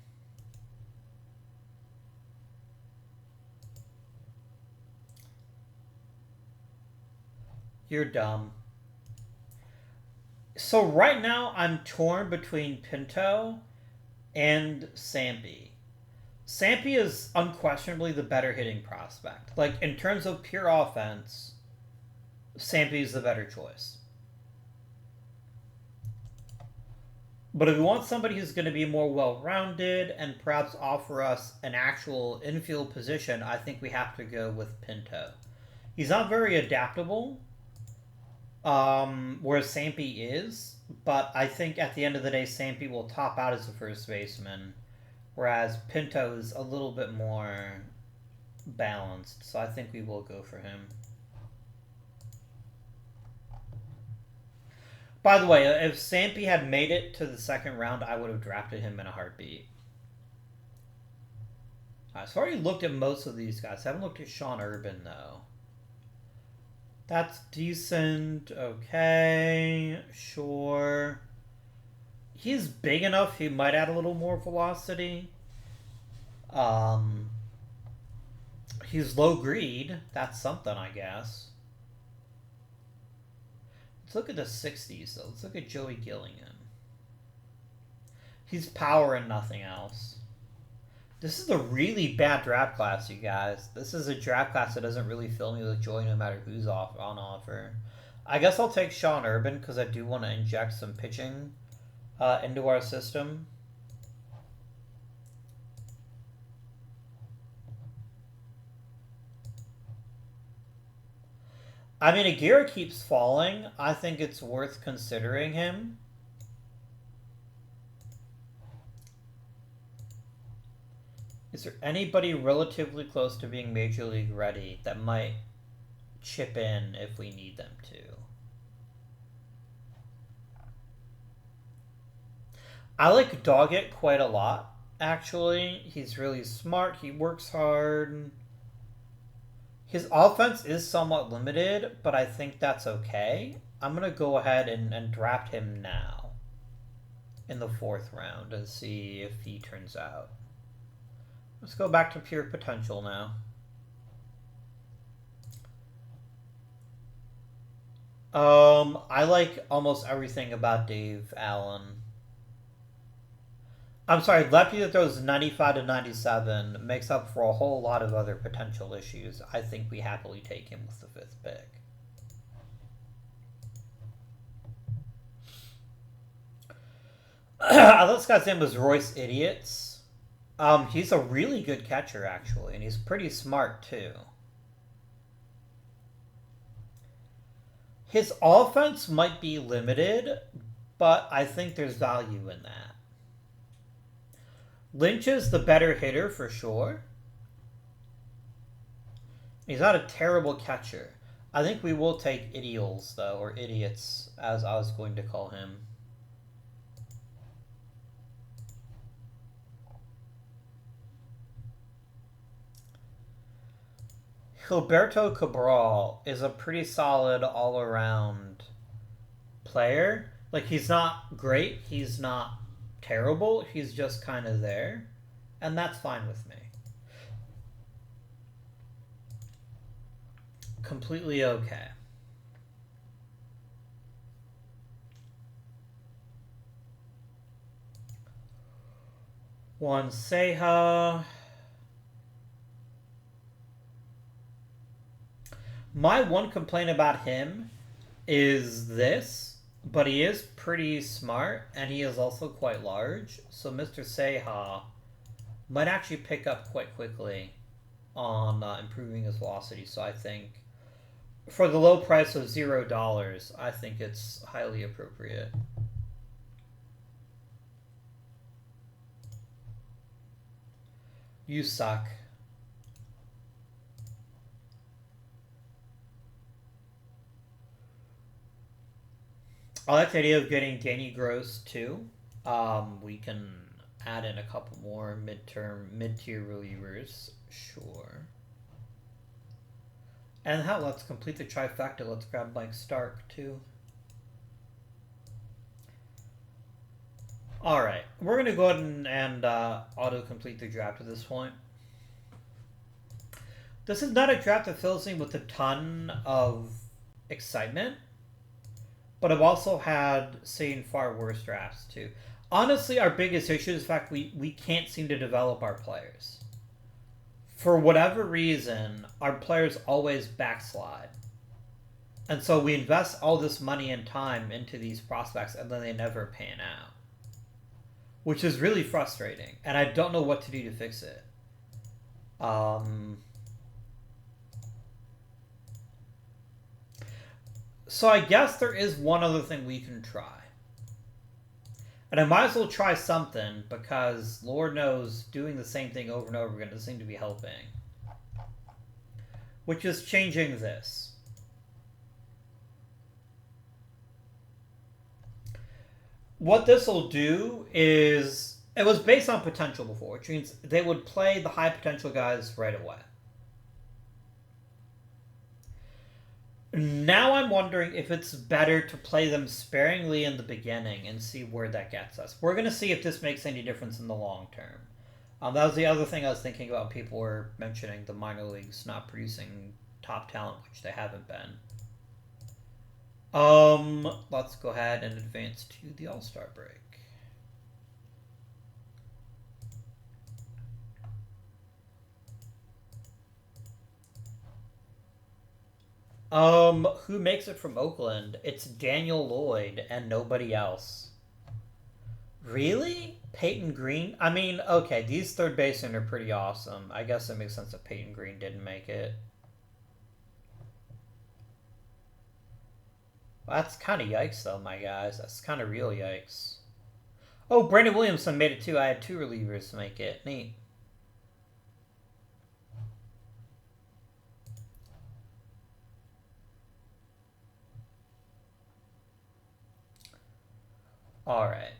You're dumb. So right now, I'm torn between Pinto and Sampy. Sampy is unquestionably the better hitting prospect. Like, in terms of pure offense, Sampy is the better choice. But if we want somebody who's going to be more well-rounded and perhaps offer us an actual infield position, I think we have to go with Pinto. He's not very adaptable, whereas Sampy is, but I think at the end of the day, Sampy will top out as a first baseman, whereas Pinto is a little bit more balanced, so I think we will go for him. By the way, if Sampy had made it to the second round, I would have drafted him in a heartbeat. Alright, so I already looked at most of these guys. I haven't looked at Sean Urban, though. That's decent. Okay, sure. He's big enough, he might add a little more velocity. He's low greed. That's something, I guess. Let's look at the 60s, though. Let's look at Joey Gilligan. He's power and nothing else. This is a really bad draft class, you guys. This is a draft class that doesn't really fill me with joy no matter who's on offer. I guess I'll take Sean Urban because I do want to inject some pitching into our system. I mean, Aguirre keeps falling. I think it's worth considering him. Is there anybody relatively close to being Major League ready that might chip in if we need them to? I like Doggett quite a lot, actually. He's really smart. He works hard. His offense is somewhat limited, but I think that's okay. I'm going to go ahead and draft him now in the 4th round and see if he turns out. Let's go back to pure potential now. I like almost everything about Dave Allen. I'm sorry, lefty that throws 95 to 97 makes up for a whole lot of other potential issues. I think we happily take him with the 5th pick. This guy's name was Royce Idiots. He's a really good catcher, actually, and he's pretty smart, too. His offense might be limited, but I think there's value in that. Lynch is the better hitter, for sure. He's not a terrible catcher. I think we will take Idiols, though, or Idiots, as I was going to call him. Gilberto Cabral is a pretty solid all-around player. Like, he's not great, he's not terrible, he's just kind of there. And that's fine with me. Completely okay. Juan Ceja. My one complaint about him is this, but he is pretty smart, and he is also quite large, so Mr. Ceja might actually pick up quite quickly on improving his velocity, so I think for the low price of $0, I think it's highly appropriate. You suck. I like the idea of getting Danny Gross too. We can add in a couple more mid-tier relievers. Sure. And hell, let's complete the trifecta. Let's grab Mike Stark too. Alright, we're going to go ahead and auto-complete the draft at this point. This is not a draft that fills me with a ton of excitement, but I've also had seen far worse drafts too. Honestly, our biggest issue is the fact we can't seem to develop our players. For whatever reason, our players always backslide. And so we invest all this money and time into these prospects and then they never pan out. Which is really frustrating. And I don't know what to do to fix it. So I guess there is one other thing we can try. And I might as well try something, because Lord knows doing the same thing over and over again doesn't seem to be helping. Which is changing this. What this will do is, it was based on potential before, which means they would play the high potential guys right away. Now I'm wondering if it's better to play them sparingly in the beginning and see where that gets us. We're going to see if this makes any difference in the long term. That was the other thing I was thinking about. People were mentioning the minor leagues not producing top talent, which they haven't been. Let's go ahead and advance to the All-Star break. Who makes it from Oakland? It's Daniel Lloyd and nobody else. Really? Peyton Green? I mean, okay, these third basemen are pretty awesome. I guess it makes sense that Peyton Green didn't make it. Well, that's kind of yikes, though, my guys. That's kind of real yikes. Oh, Brandon Williamson made it, too. I had 2 relievers to make it. Neat. Alright.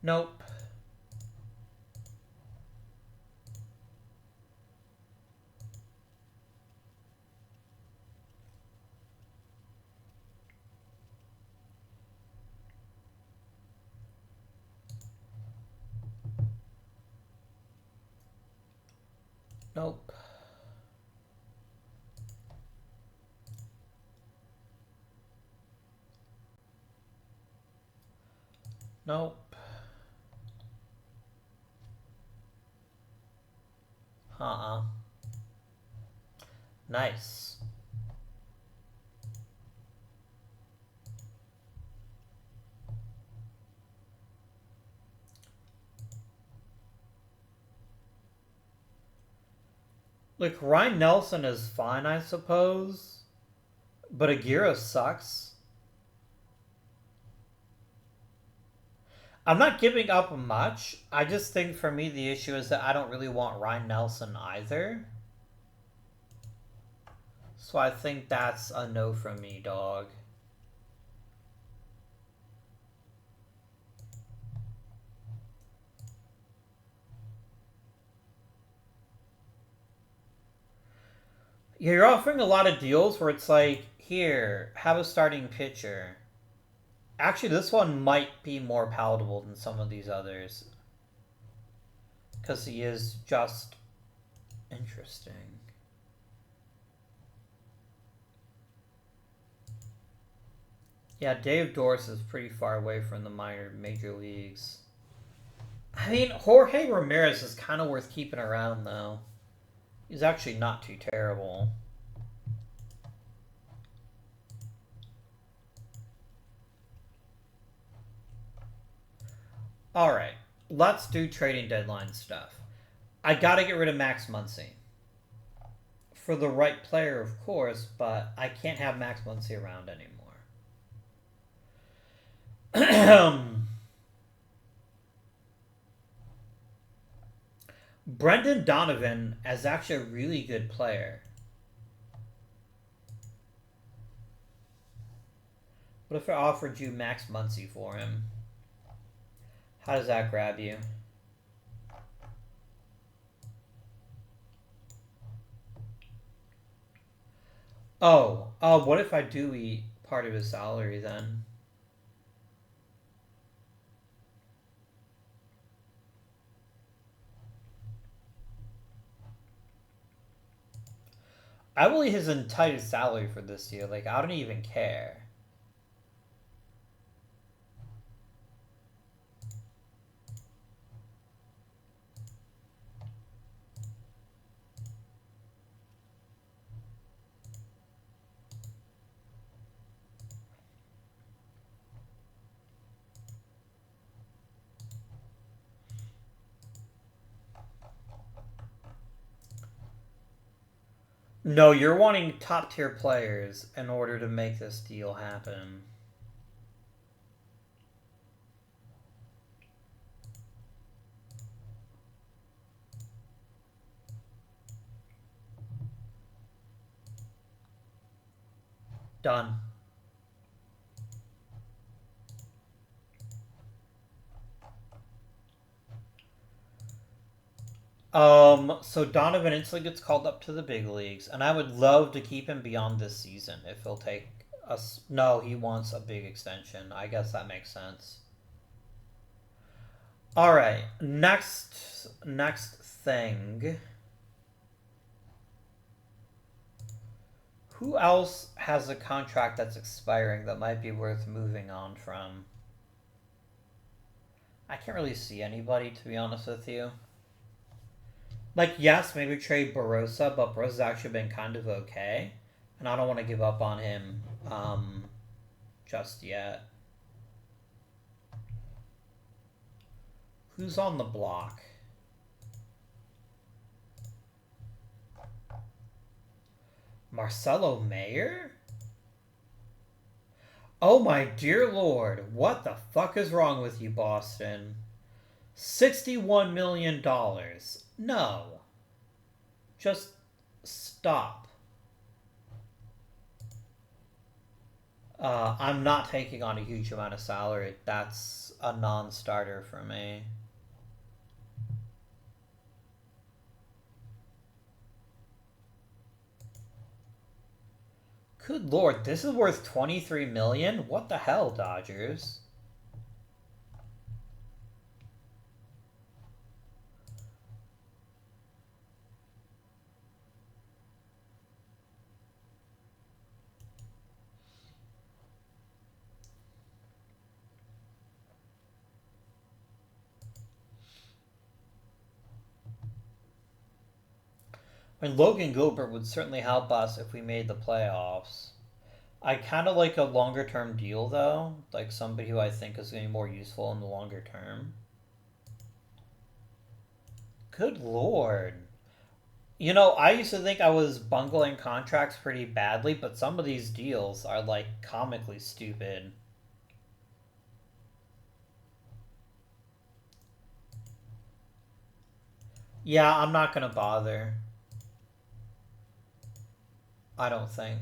Nope. Nope. Nope. Uh-uh. Nice. Like, Ryan Nelson is fine, I suppose. But Aguirre sucks. I'm not giving up much. I just think for me the issue is that I don't really want Ryan Nelson either. So I think that's a no from me, dog. Yeah, you're offering a lot of deals where it's like, here, have a starting pitcher. Actually, this one might be more palatable than some of these others. Because he is just interesting. Yeah, Dave Dorse is pretty far away from the major leagues. I mean, Jorge Ramirez is kind of worth keeping around, though. He's actually not too terrible. Alright, let's do trading deadline stuff. I gotta get rid of Max Muncy. For the right player, of course, but I can't have Max Muncy around anymore. Brendan Donovan is actually a really good player. What if I offered you Max Muncy for him? How does that grab you? Oh, what if I do eat part of his salary then? I will eat his entire salary for this year. Like, I don't even care. No, you're wanting top tier players in order to make this deal happen. Done. So Donovan instantly gets called up to the big leagues, and I would love to keep him beyond this season if he'll take us. No, he wants a big extension. I guess that makes sense. All right, next thing. Who else has a contract that's expiring that might be worth moving on from? I can't really see anybody, to be honest with you. Like, yes, maybe trade Barossa, but Barossa's actually been kind of okay. And I don't want to give up on him just yet. Who's on the block? Marcelo Mayer? Oh my dear lord, what the fuck is wrong with you, Boston? $61 million. No. Just stop. I'm not taking on a huge amount of salary. That's a non-starter for me. Good lord, this is worth $23 million? What the hell, Dodgers? I mean, Logan Gilbert would certainly help us if we made the playoffs. I kind of like a longer term deal though, like somebody who I think is going to be more useful in the longer term. Good lord. You know, I used to think I was bungling contracts pretty badly, but some of these deals are like comically stupid. Yeah, I'm not gonna bother. I don't think.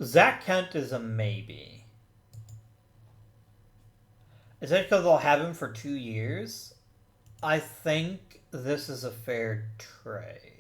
Zach Kent is a maybe. Is that because they'll have him for 2 years? I think this is a fair trade.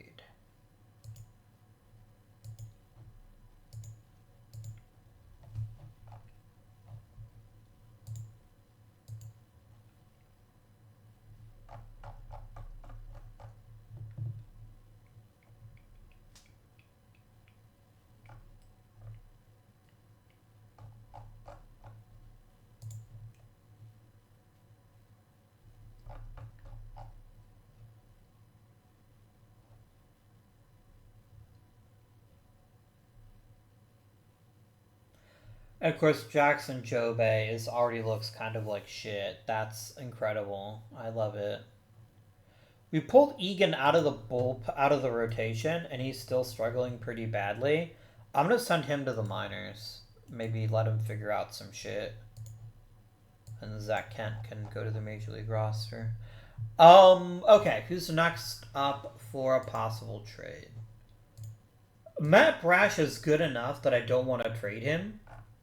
And of course, Jackson Jobe is already looks kind of like shit. That's incredible. I love it. We pulled Egan out of the rotation, and he's still struggling pretty badly. I'm gonna send him to the minors. Maybe let him figure out some shit, and Zach Kent can go to the major league roster. Okay, who's next up for a possible trade? Matt Brash is good enough that I don't want to trade him,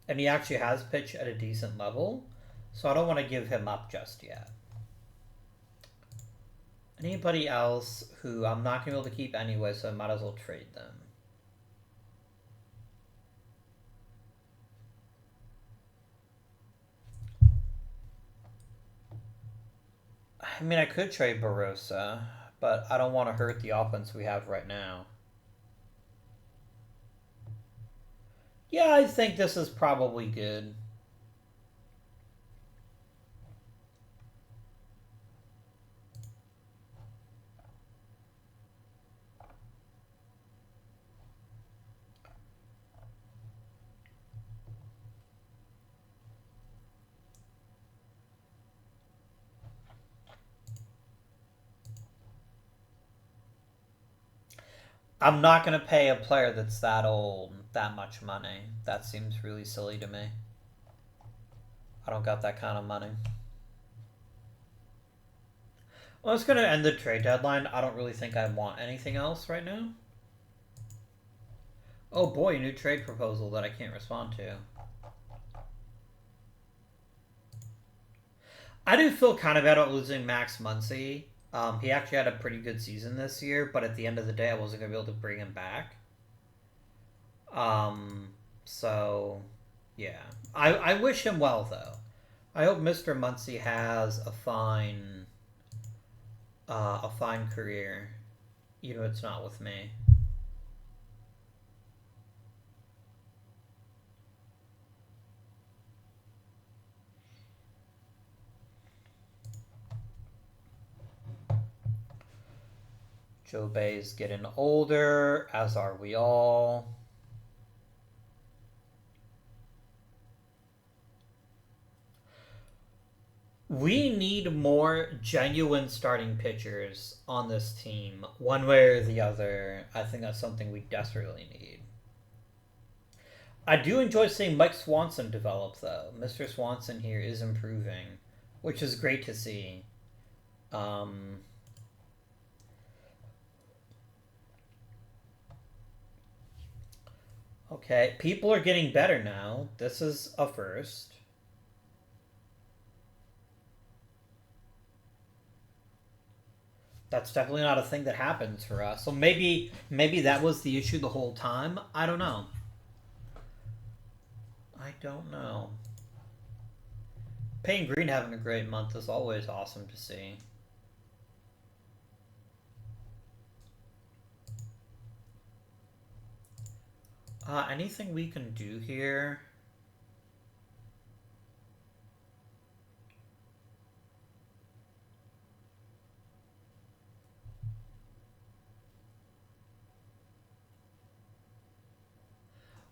and he actually has pitched at a decent level, so I don't want to give him up just yet. Anybody else who I'm not going to be able to keep anyway, so I might as well trade them. I mean, I could trade Barossa, but I don't want to hurt the offense we have right now. Yeah, I think this is probably good. I'm not going to pay a player that's that old that much money. That seems really silly to me. I don't got that kind of money. Well, it's going to end the trade deadline. I don't really think I want anything else right now. Oh boy, a new trade proposal that I can't respond to. I do feel kind of bad about losing Max Muncy. He actually had a pretty good season this year, but at the end of the day, I wasn't going to be able to bring him back. So, yeah. I wish him well, though. I hope Mr. Muncy has a fine career, even if it's not with me. Joe Bay's getting older, as are we all. We need more genuine starting pitchers on this team, one way or the other. I think that's something we desperately need. I do enjoy seeing Mike Swanson develop, though. Mr. Swanson here is improving, which is great to see. Okay, people are getting better now. This is a first. That's definitely not a thing that happens for us. So maybe that was the issue the whole time. I don't know. I don't know. Payne Green having a great month is always awesome to see. Anything we can do here?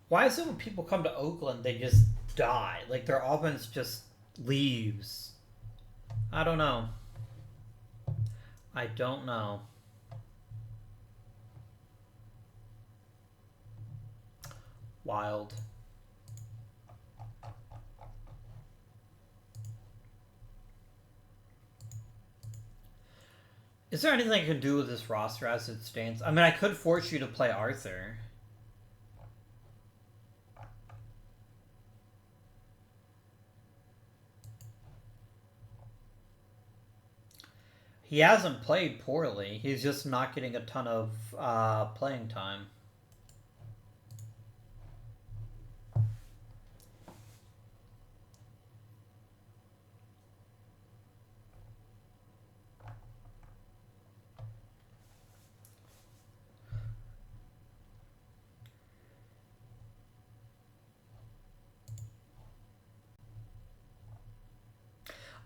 Why is it when people come to Oakland, they just die? Like their offense just leaves. I don't know. I don't know. Wild. Is there anything I can do with this roster as it stands? I mean, I could force you to play Arthur. He hasn't played poorly. He's just not getting a ton of playing time.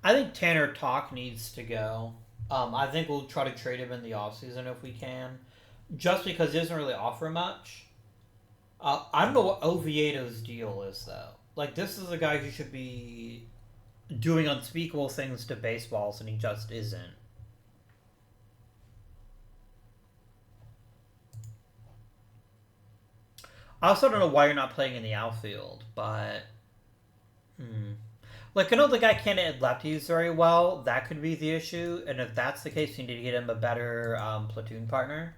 I think Tanner Talk needs to go. I think we'll try to trade him in the offseason if we can. Just because he doesn't really offer much. I don't know what Oviedo's deal is, though. Like, this is a guy who should be doing unspeakable things to baseballs, and he just isn't. I also don't know why you're not playing in the outfield, but... Like, I know the guy can't hit lefties very well. That could be the issue. And if that's the case, you need to get him a better platoon partner.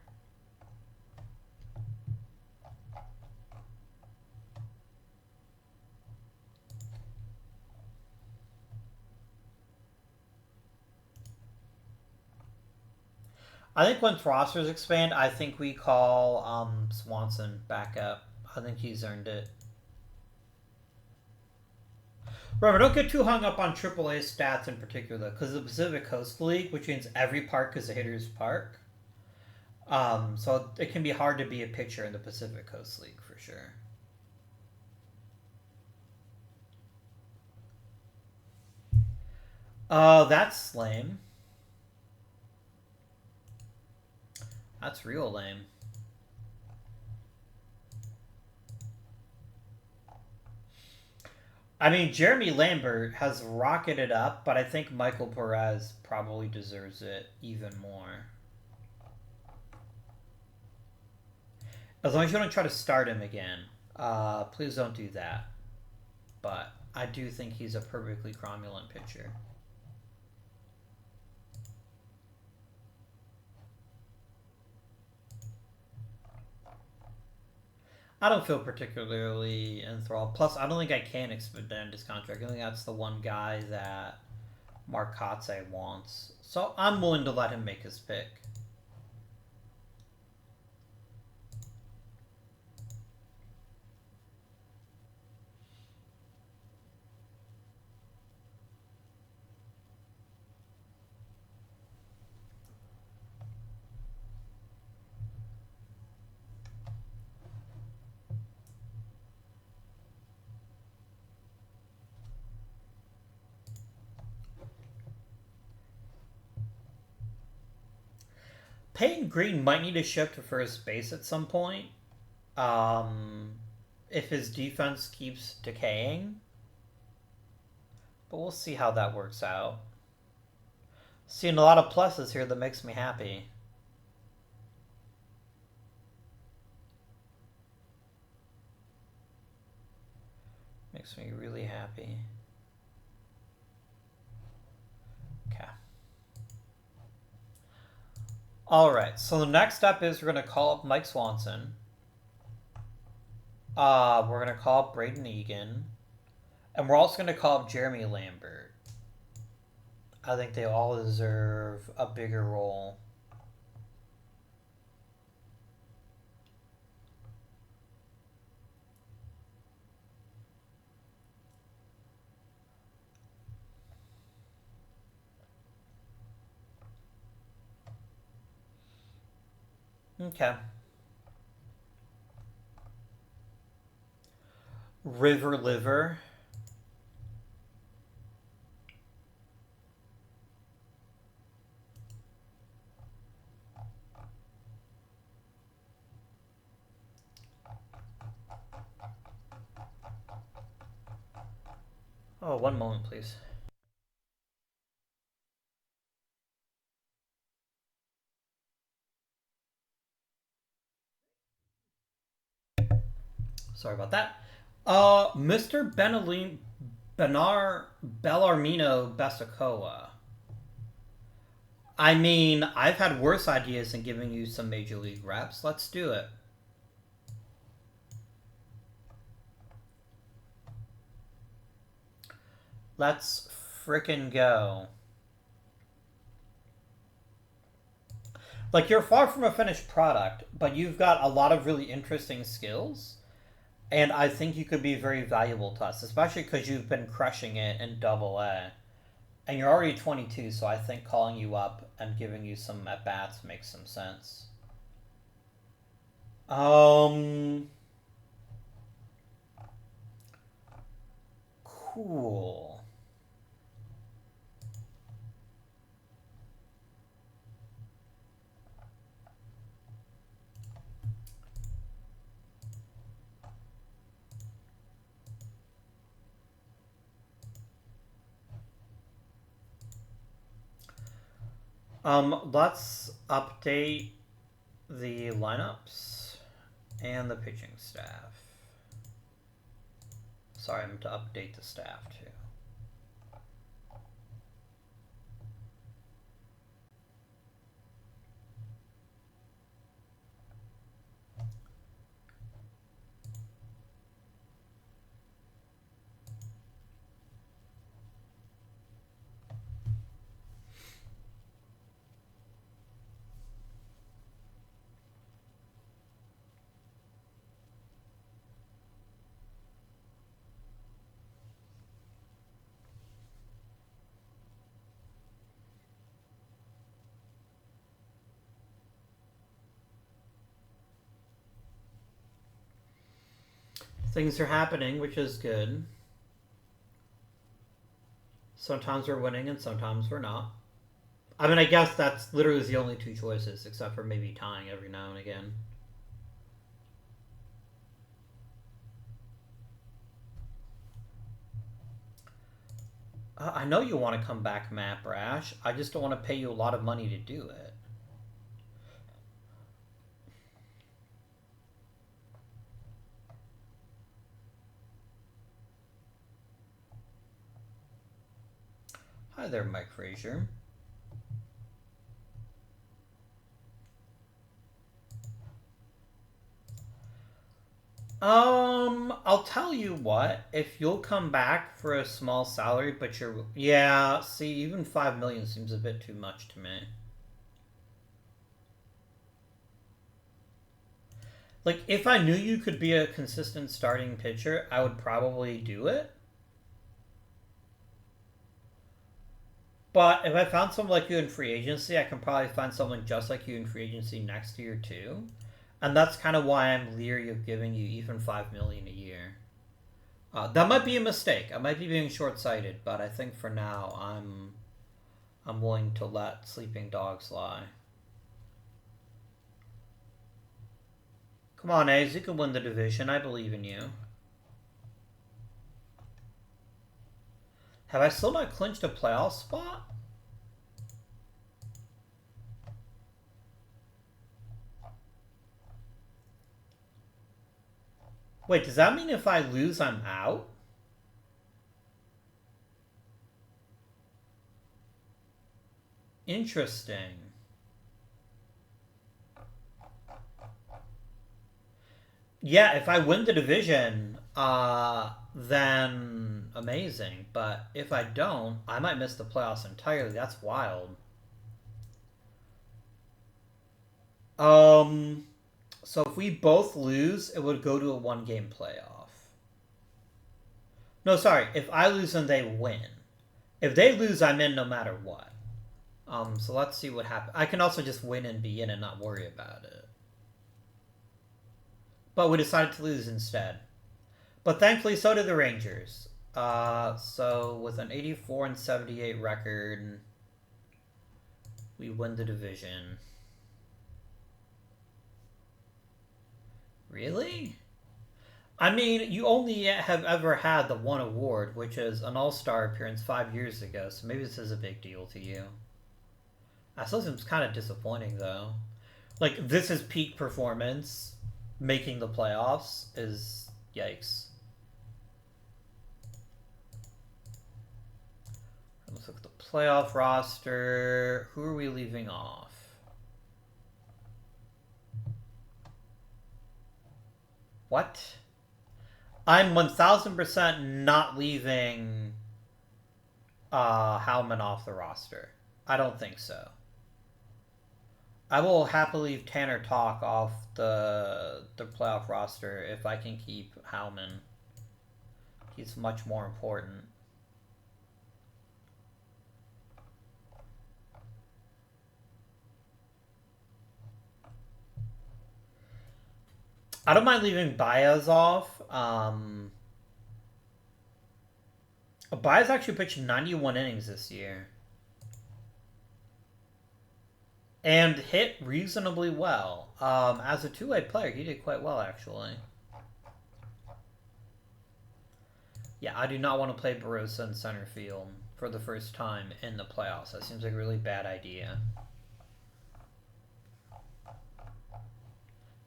I think once rosters expand, I think we call Swanson back up. I think he's earned it. Remember, don't get too hung up on AAA stats in particular, because the Pacific Coast League, which means every park is a hitter's park. So it can be hard to be a pitcher in the Pacific Coast League for sure. That's lame. That's real lame. I mean, Jeremy Lambert has rocketed up, but I think Michael Perez probably deserves it even more. As long as you don't try to start him again. Please don't do that. But I do think he's a perfectly cromulent pitcher. I don't feel particularly enthralled. Plus, I don't think I can extend his contract. I think that's the one guy that Mark Kotze wants. So I'm willing to let him make his pick. Peyton Green might need to shift to first base at some point. If his defense keeps decaying. But we'll see how that works out. Seeing a lot of pluses here that makes me happy. Makes me really happy. Okay. Alright, so the next step is we're going to call up Mike Swanson. We're going to call up Braden Egan. And we're also going to call up Jeremy Lambert. I think they all deserve a bigger role. Okay. River Liver. Oh, one moment, please. Sorry about that. Mr. Bellarmino Bessacoa. I mean, I've had worse ideas than giving you some major league reps. Let's do it. Let's frickin' go. Like, you're far from a finished product, but you've got a lot of really interesting skills. And I think you could be very valuable to us, especially because you've been crushing it in Double A. And you're already 22, so I think calling you up and giving you some at-bats makes some sense. Cool. Let's update the lineups and the pitching staff. Sorry, I'm to update the staff too. Things are happening, which is good. Sometimes we're winning and sometimes we're not. I mean, I guess that's literally the only two choices, except for maybe tying every now and again. I know you want to come back, Matt Brash. I just don't want to pay you a lot of money to do it. Hi there, Mike Frazier. I'll tell you what. If you'll come back for a small salary, but you're yeah. See, even 5 million seems a bit too much to me. Like, if I knew you could be a consistent starting pitcher, I would probably do it. But if I found someone like you in free agency, I can probably find someone just like you in free agency next year too. And that's kind of why I'm leery of giving you even 5 million a year. That might be a mistake. I might be being short-sighted, but I think for now I'm willing to let sleeping dogs lie. Come on, A's, you can win the division. I believe in you. Have I still not clinched a playoff spot? Wait, does that mean if I lose, I'm out? Interesting. Yeah, if I win the division, then amazing. But if I don't, I might miss the playoffs entirely. That's wild. So if we both lose, it would go to a one-game playoff. No, sorry. If I lose and they win. If they lose, I'm in no matter what. So let's see what happens. I can also just win and be in and not worry about it. But we decided to lose instead. But thankfully, so did the Rangers. So with an 84-78 record, we win the division. Really? I mean, you only have ever had the one award, which is an All-Star appearance 5 years ago, so maybe this is a big deal to you. I still seems kind of disappointing, though. Like, this is peak performance. Making the playoffs is... yikes. Let's look at the playoff roster. Who are we leaving off? What? I'm 1000% not leaving Howman off the roster. I don't think so. I will happily leave Tanner Talk off the playoff roster if I can keep Howman. He's much more important. I don't mind leaving Baez off. Baez actually pitched 91 innings this year. And hit reasonably well. As a two-way player, he did quite well, actually. Yeah, I do not want to play Barossa in center field for the first time in the playoffs. That seems like a really bad idea. How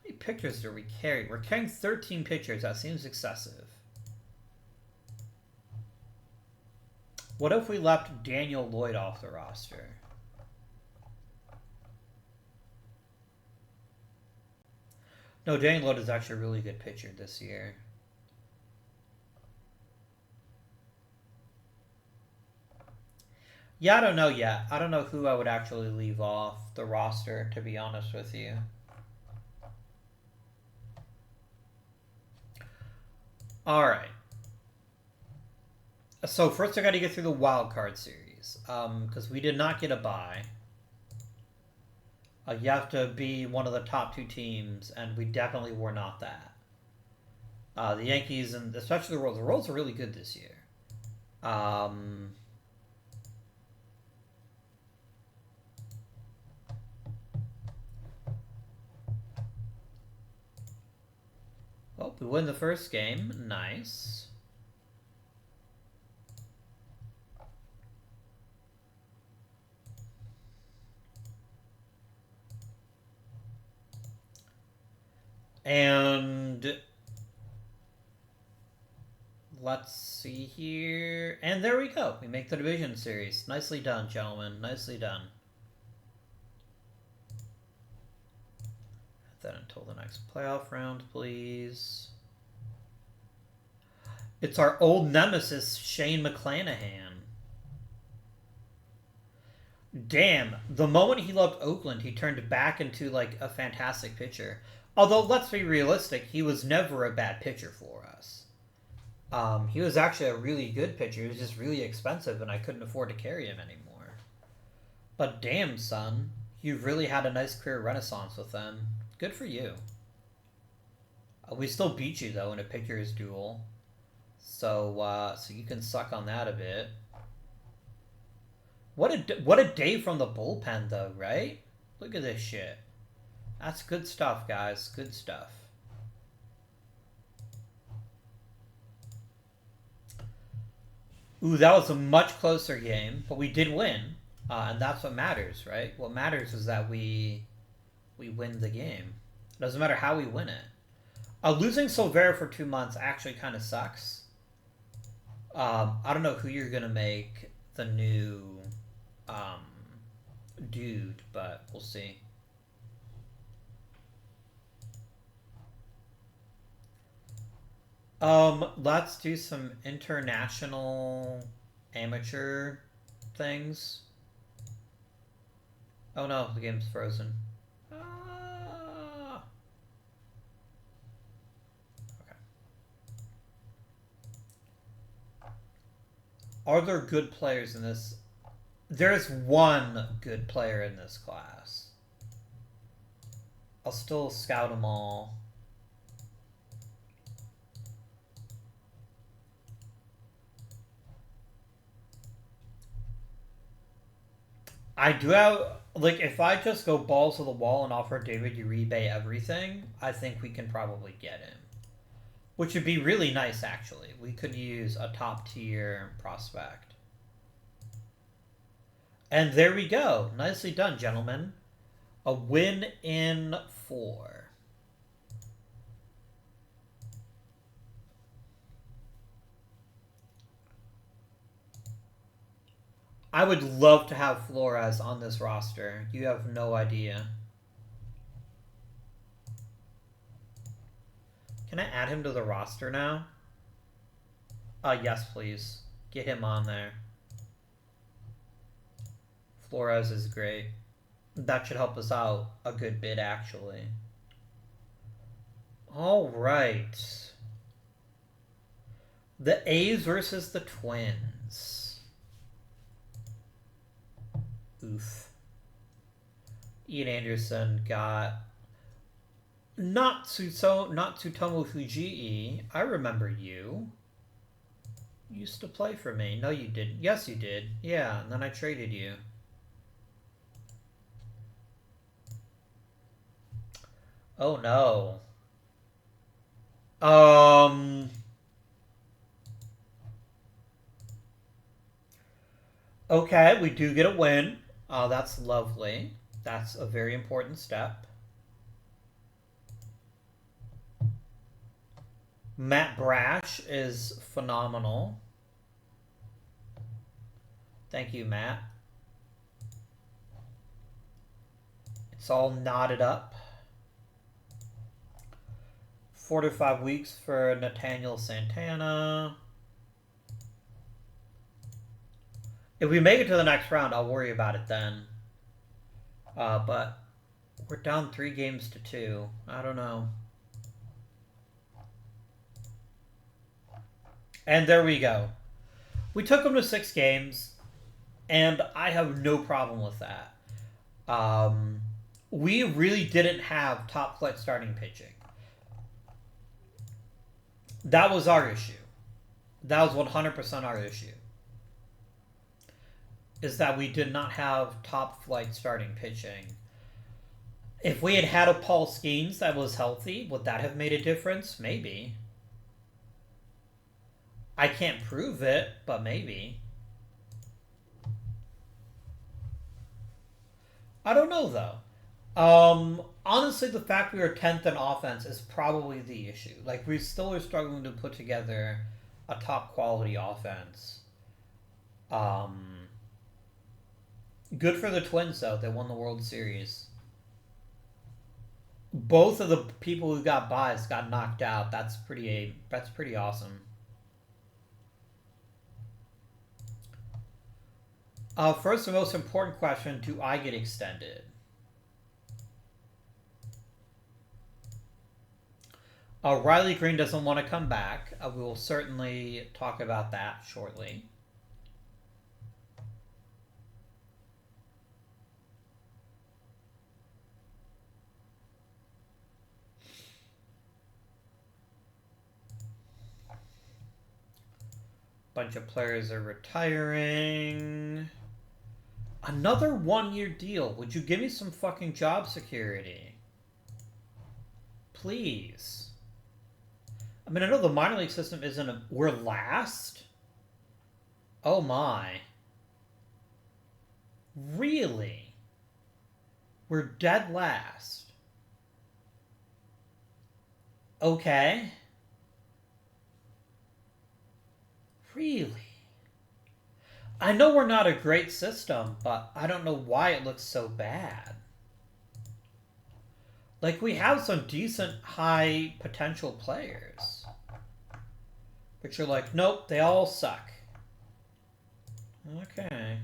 many pitchers do we carry? We're carrying 13 pitchers. That seems excessive. What if we left Daniel Lloyd off the roster? No, Daniel Lloyd is actually a really good pitcher this year. Yeah, I don't know yet. I don't know who I would actually leave off the roster, to be honest with you. Alright. So first I got to get through the wild card series. Because we did not get a bye. You have to be one of the top two teams, and we definitely were not that. The Yankees, and especially the Royals are really good this year. Well, we win the first game. Nice. And let's see here. And there we go. We make the division series. Nicely done, gentlemen. Nicely done. Then until the next playoff round, please. It's our old nemesis, Shane McClanahan. Damn, the moment he left Oakland, he turned back into, like, a fantastic pitcher. Although, let's be realistic, he was never a bad pitcher for us. He was actually a really good pitcher. He was just really expensive, and I couldn't afford to carry him anymore. But damn, son, you've really had a nice career renaissance with them. Good for you. We still beat you, though, in a pitcher's duel. So you can suck on that a bit. What a day from the bullpen, though, right? Look at this shit. That's good stuff, guys. Good stuff. Ooh, that was a much closer game, but we did win. And that's what matters, right? What matters is that we win the game. It doesn't matter how we win it. Losing Silvera for 2 months actually kind of sucks. I don't know who you're going to make the new dude, but we'll see. Let's do some international amateur things. Oh no, the game's frozen. Okay. Are there good players in this? There's one good player in this class. I'll still scout them all. I do have, like, if I just go balls to the wall and offer David Uribe everything, I think we can probably get him. which would be really nice, actually. We could use a top-tier prospect. And there we go. Nicely done, gentlemen. A win in 4. I would love to have Flores on this roster. You have no idea. Can I add him to the roster now? Yes, please. Get him on there. Flores is great. That should help us out a good bit, actually. All right. The A's versus the Twins. Oof. Ian Anderson got not Tsutomu Fujii. I remember you. You used to play for me. No, you didn't. Yes, you did. Yeah, and then I traded you. Oh no. Okay, we do get a win. That's lovely. That's a very important step. Matt Brash is phenomenal. Thank you, Matt. It's all knotted up. 4 to 5 weeks for Nathaniel Santana. If we make it to the next round, I'll worry about it then. But we're down 3 games to 2. I don't know. And there we go. We took them to 6 games, and I have no problem with that. We really didn't have top flight starting pitching. That was our issue. That was 100% our issue. Is that we did not have top flight starting pitching. If we had had a Paul Skeens that was healthy, would that have made a difference? Maybe. I can't prove it, but maybe. I don't know, though. Honestly, the fact we were 10th in offense is probably the issue. Like, we still are struggling to put together a top quality offense. Good for the Twins, though. They won the World Series. Both of the people who got buys got knocked out. That's pretty awesome. First, the most important question: do I get extended? Riley Green doesn't want to come back. We will certainly talk about that shortly. Bunch of players are retiring. Another 1-year deal. Would you give me some fucking job security? Please. I mean, I know the minor league system isn't a... We're last? Oh my. Really? We're dead last. Okay. Really? I know we're not a great system, but I don't know why it looks so bad. Like, we have some decent high potential players. But you're like, nope, they all suck. Okay.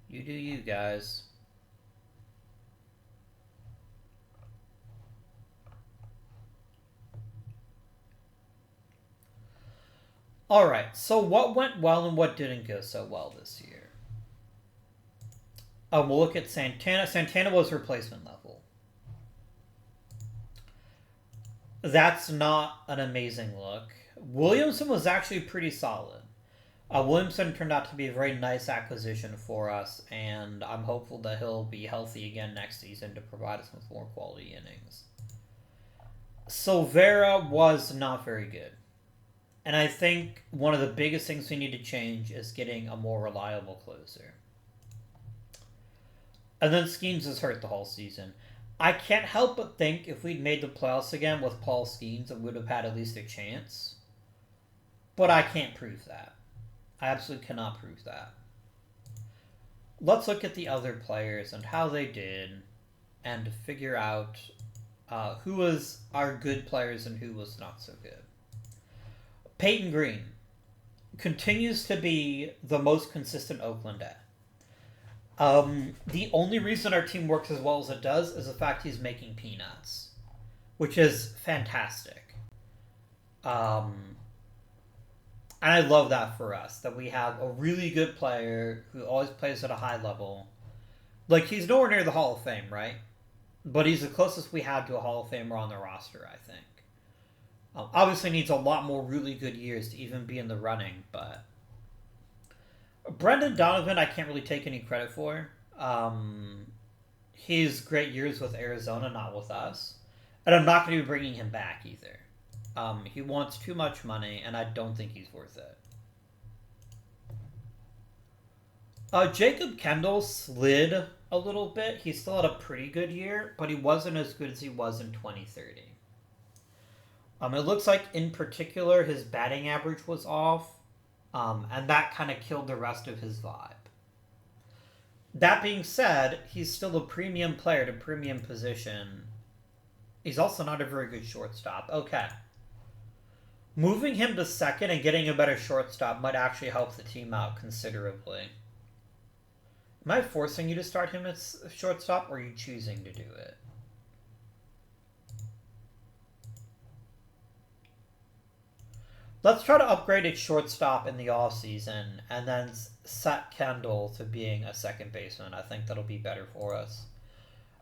You do you, guys. Alright, so what went well and what didn't go so well this year? We'll look at Santana. Santana was replacement level. That's not an amazing look. Williamson was actually pretty solid. Williamson turned out to be a very nice acquisition for us, and I'm hopeful that he'll be healthy again next season to provide us with more quality innings. Silvera was not very good. And I think one of the biggest things we need to change is getting a more reliable closer. And then Skeens is hurt the whole season. I can't help but think if we'd made the playoffs again with Paul Skeens, we would have had at least a chance. But I can't prove that. I absolutely cannot prove that. Let's look at the other players and how they did and figure out who was our good players and who was not so good. Peyton Green continues to be the most consistent Oakland at. The only reason our team works as well as it does is the fact he's making peanuts, which is fantastic. And I love that for us, that we have a really good player who always plays at a high level. Like, he's nowhere near the Hall of Fame, right? But he's the closest we have to a Hall of Famer on the roster, I think. Obviously needs a lot more really good years to even be in the running, but Brendan Donovan I can't really take any credit for. He's great years with Arizona, not with us. And I'm not going to be bringing him back either. He wants too much money, and I don't think he's worth it. Jacob Kendall slid a little bit. He still had a pretty good year, but he wasn't as good as he was in 2030. It looks like, in particular, his batting average was off, and that kind of killed the rest of his vibe. That being said, he's still a premium player at a premium position. He's also not a very good shortstop. Okay. Moving him to second and getting a better shortstop might actually help the team out considerably. Am I forcing you to start him as shortstop, or are you choosing to do it? Let's try to upgrade at shortstop in the offseason and then set Kendall to being a second baseman. I think that'll be better for us.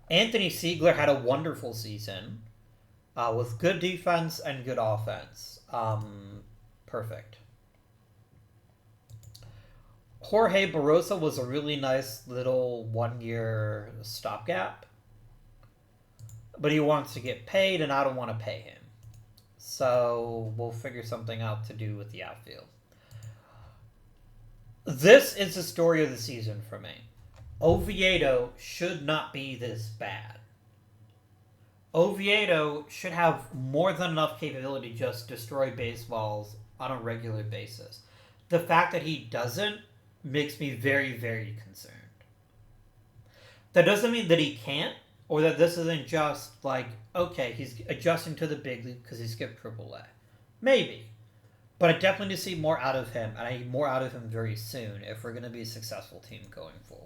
Anthony Siegler had a wonderful season with good defense and good offense. Perfect. Jorge Barrosa was a really nice little one-year stopgap. But he wants to get paid, and I don't want to pay him. So we'll figure something out to do with the outfield. This is the story of the season for me. Oviedo should not be this bad. Oviedo should have more than enough capability to just destroy baseballs on a regular basis. The fact that he doesn't makes me very, very concerned. That doesn't mean that he can't, or that this isn't just like, okay, he's adjusting to the big league because he skipped AAA. Maybe. But I definitely need to see more out of him, and I need more out of him very soon if we're going to be a successful team going forward.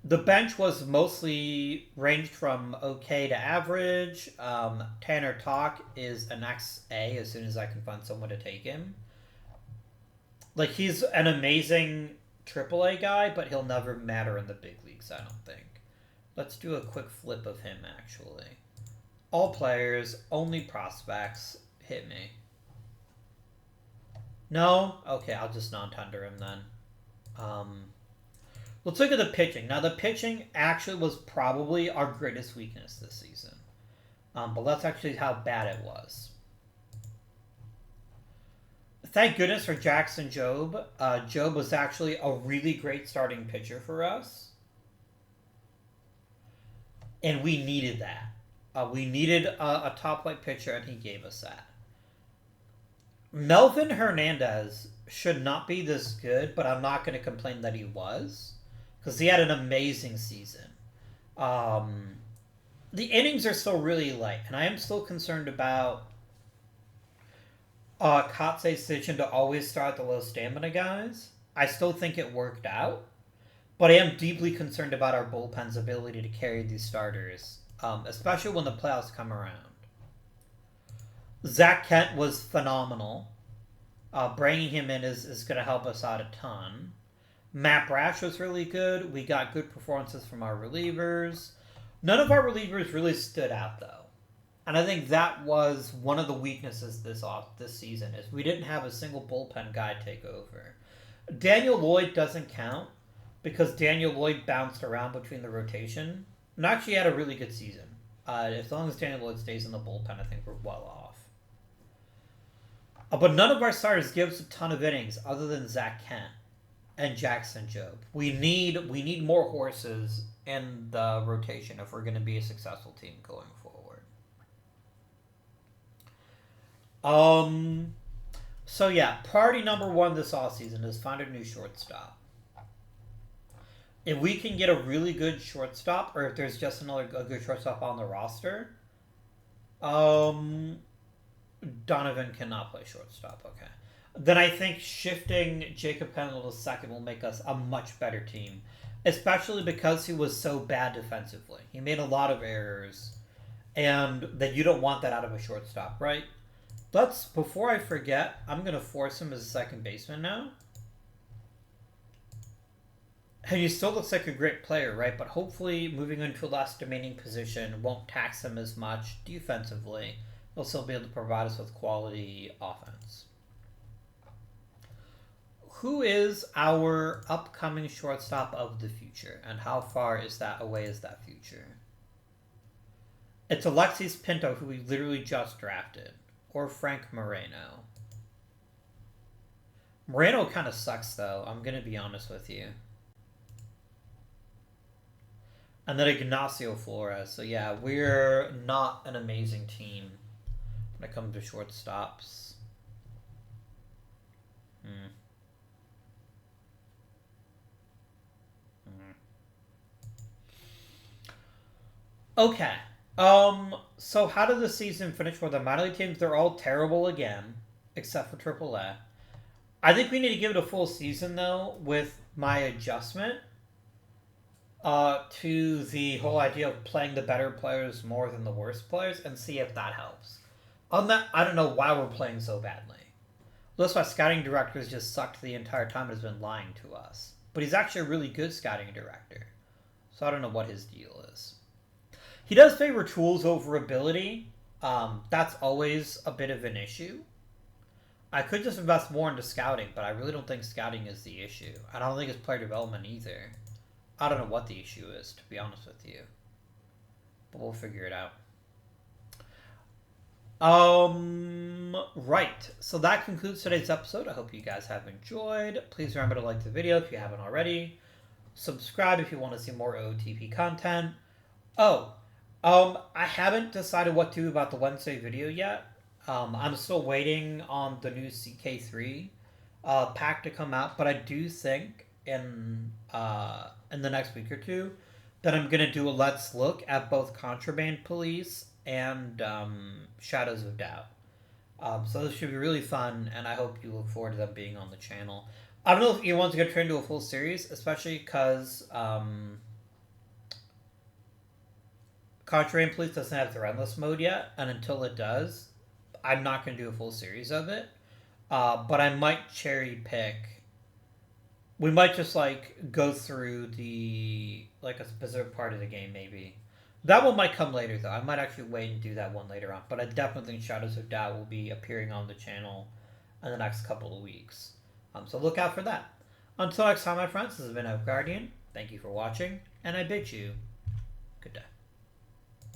The bench was mostly ranged from okay to average. Tanner Talk is an XA as soon as I can find someone to take him. Like, he's an amazing AAA guy, but he'll never matter in the big leagues, I don't think. Let's do a quick flip of him, actually. All players, only prospects. Hit me. No? Okay, I'll just non-tender him then. Let's look at the pitching. Now, the pitching actually was probably our greatest weakness this season. But let's actually see how bad it was. Thank goodness for Jackson Jobe. Jobe was actually a really great starting pitcher for us. And we needed that. We needed a top-flight pitcher, and he gave us that. Melvin Hernandez should not be this good, but I'm not going to complain that he was, because he had an amazing season. The innings are still really light, and I am still concerned about Kotze's decision to always start the low stamina guys. I still think it worked out, but I am deeply concerned about our bullpen's ability to carry these starters, especially when the playoffs come around. Zach Kent was phenomenal. Bringing him in is going to help us out a ton. Matt Brash was really good. We got good performances from our relievers. None of our relievers really stood out, though. And I think that was one of the weaknesses this season, is we didn't have a single bullpen guy take over. Daniel Lloyd doesn't count, because Daniel Lloyd bounced around between the rotation and actually had a really good season. As long as Daniel Lloyd stays in the bullpen, I think we're well off. But none of our starters give us a ton of innings other than Zach Kent and Jackson Jobe. We need more horses in the rotation if we're going to be a successful team going forward. So yeah, priority number one this offseason is find a new shortstop. If we can get a really good shortstop, or if there's just a good shortstop on the roster, Donovan cannot play shortstop. Okay, then I think shifting Jacob Pendle to second will make us a much better team, especially because he was so bad defensively. He made a lot of errors, and that you don't want that out of a shortstop, right? Before I forget, I'm gonna force him as a second baseman now. And he still looks like a great player, right? But hopefully moving into a less demanding position won't tax him as much defensively. He'll still be able to provide us with quality offense. Who is our upcoming shortstop of the future? And how far is that away is that future? It's Alexis Pinto, who we literally just drafted. Or Frank Moreno. Moreno kind of sucks, though. I'm going to be honest with you. And then Ignacio Flores. So yeah, we're not an amazing team when it comes to shortstops. Okay. So how did the season finish for the minor league teams? They're all terrible again, except for AAA. I think we need to give it a full season, though, with my adjustment to the whole idea of playing the better players more than the worst players, and see if that helps. On that, I don't know why we're playing so badly. That's why scouting directors just sucked the entire time and has been lying to us. But he's actually a really good scouting director. So I don't know what his deal is. He does favor tools over ability. That's always a bit of an issue. I could just invest more into scouting, but I really don't think scouting is the issue. I don't think it's player development either. I don't know what the issue is, to be honest with you. But we'll figure it out. Right. So that concludes today's episode. I hope you guys have enjoyed. Please remember to like the video if you haven't already. Subscribe if you want to see more OOTP content. I haven't decided what to do about the Wednesday video yet. I'm still waiting on the new CK3 pack to come out, but I do think in the next week or two that I'm gonna do a let's look at both Contraband Police and Shadows of Doubt. So this should be really fun, and I hope you look forward to them being on the channel. I don't know if anyone's gonna turn into a full series, especially because Contraband Police doesn't have the Endless mode yet, and until it does, I'm not going to do a full series of it. But I might cherry pick. We might just go through a specific part of the game, maybe. That one might come later, though. I might actually wait and do that one later on. But I definitely think Shadows of Doubt will be appearing on the channel in the next couple of weeks. So look out for that. Until next time, my friends, this has been Guardian. Thank you for watching, and I bid you